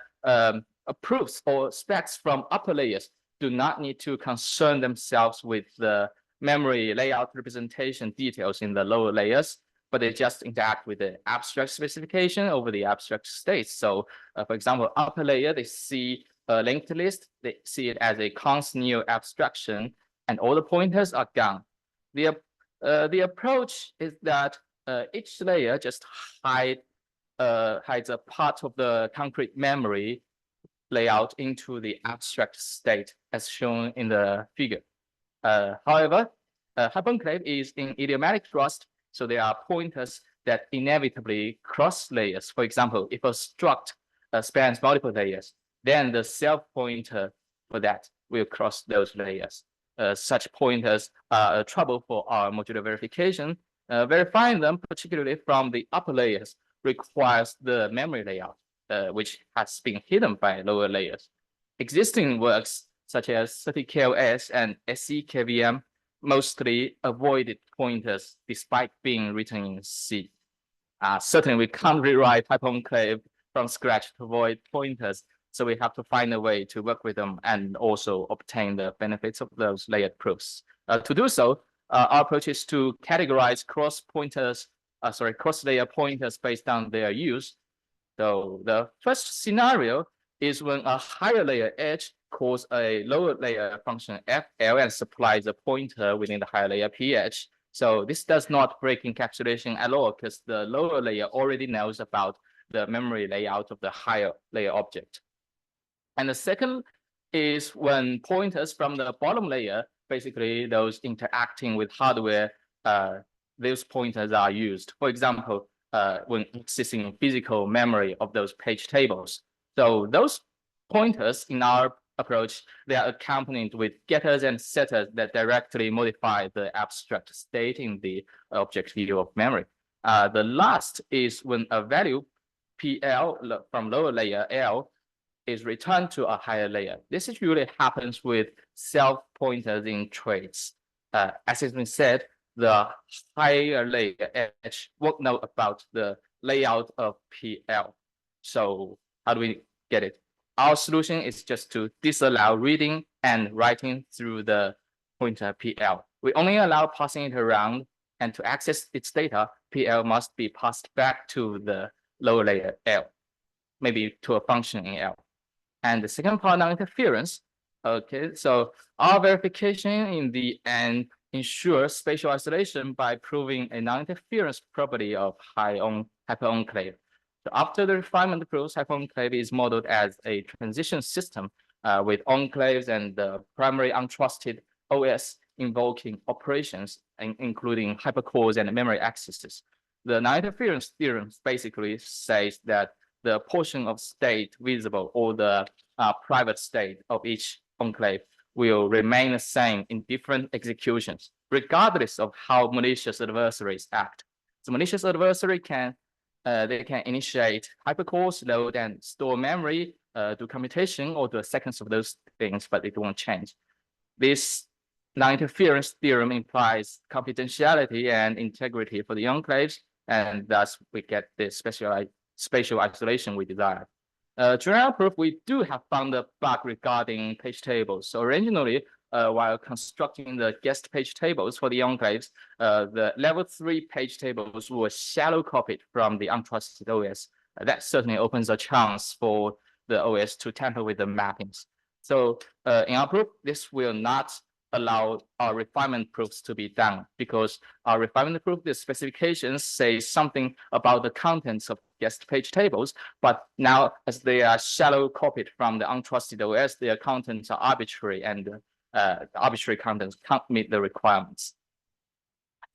proofs or specs from upper layers do not need to concern themselves with the memory layout representation details in the lower layers, but they just interact with the abstract specification over the abstract states. So for example, upper layer, they see a linked list, they see it as a const neo abstraction, and all the pointers are gone. The approach is that each layer just hides a part of the concrete memory layout into the abstract state as shown in the figure. However, hyperenclave is in idiomatic Rust, so there are pointers that inevitably cross layers. For example, if a struct spans multiple layers, then the self pointer for that will cross those layers. Such pointers are a trouble for our modular verification. Verifying them, particularly from the upper layers, requires the memory layout, which has been hidden by lower layers. Existing works such as 30KLS and SEKVM mostly avoided pointers despite being written in C. Certainly, we can't rewrite hyperenclave from scratch to avoid pointers, so we have to find a way to work with them and also obtain the benefits of those layered proofs. To do so, our approach is to categorize cross-layer pointers based on their use. So the first scenario is when a higher layer edge calls a lower layer function FL and supplies a pointer within the higher layer PH. So this does not break encapsulation at all because the lower layer already knows about the memory layout of the higher layer object. And the second is when pointers from the bottom layer, basically those interacting with hardware, those pointers are used. For example, when accessing physical memory of those page tables. So those pointers in our approach, they are accompanied with getters and setters that directly modify the abstract state in the object view of memory. The last is when a value PL from lower layer L is returned to a higher layer. This usually happens with self pointers in traits. As has been said, the higher layer edge won't know about the layout of PL. So how do we get it? Our solution is just to disallow reading and writing through the pointer PL. We only allow passing it around, and to access its data, PL must be passed back to the lower layer L, maybe to a function in L. And the second part, non-interference. Okay, so our verification in the end ensures spatial isolation by proving a non-interference property of hyperenclave. So after the refinement proofs, hyperenclave is modeled as a transition system with enclaves and the primary untrusted OS invoking operations, including hypercores and memory accesses. The non-interference theorem basically says that the portion of state visible or the private state of each enclave will remain the same in different executions, regardless of how malicious adversaries act. So malicious adversary can initiate hypercores, load and store memory, do computation, or do a sequence of those things, but it won't change. This non-interference theorem implies confidentiality and integrity for the enclaves, and thus we get the spatial isolation we desire. During our proof, we do have found a bug regarding page tables. So originally, while constructing the guest page tables for the enclaves, the level 3 page tables were shallow copied from the untrusted OS. That certainly opens a chance for the OS to tamper with the mappings. So in our proof, this will not allow our refinement proofs to be done because our refinement proof, the specifications say something about the contents of guest page tables, but now as they are shallow copied from the untrusted OS, their contents are arbitrary and the arbitrary contents can't meet the requirements.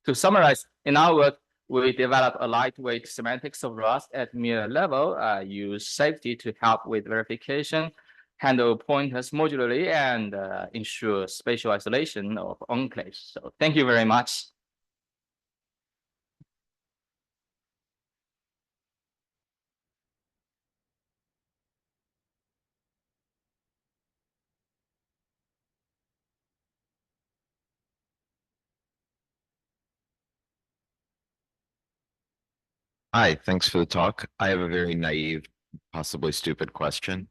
To summarize, in our work, we develop a lightweight semantics of Rust at mere level, use safety to help with verification, handle pointers modularly, and ensure spatial isolation of enclaves. So thank you very much. Hi, thanks for the talk. I have a very naive, possibly stupid question.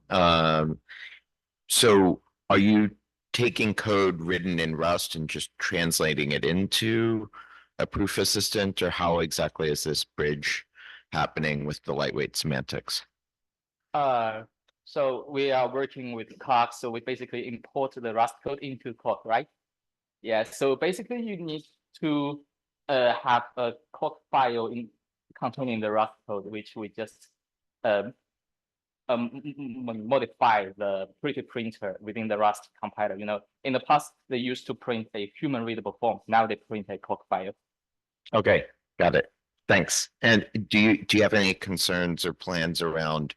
So are you taking code written in Rust and just translating it into a proof assistant, or how exactly is this bridge happening with the lightweight semantics? So we are working with Clarke, so we basically import the Rust code into Clarke, right? Yeah, so basically you need to have a Clarke file containing the Rust code, which we just modify the pretty printer within the Rust compiler. You know, in the past they used to print a human readable form. Now they print a Clarke file. Okay, got it. Thanks. And do you have any concerns or plans around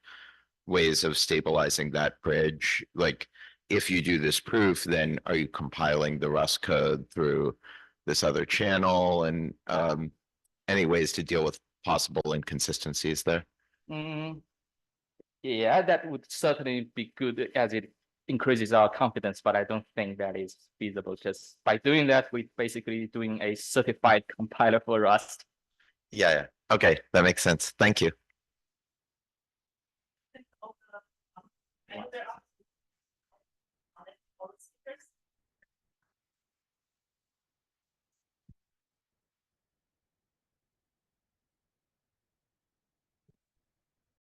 ways of stabilizing that bridge? Like, if you do this proof, then are you compiling the Rust code through this other channel, and any ways to deal with possible inconsistencies there? Yeah, that would certainly be good as it increases our confidence, but I don't think that is feasible. Just by doing that, we're basically doing a certified compiler for Rust. Yeah. Okay, that makes sense. Thank you. There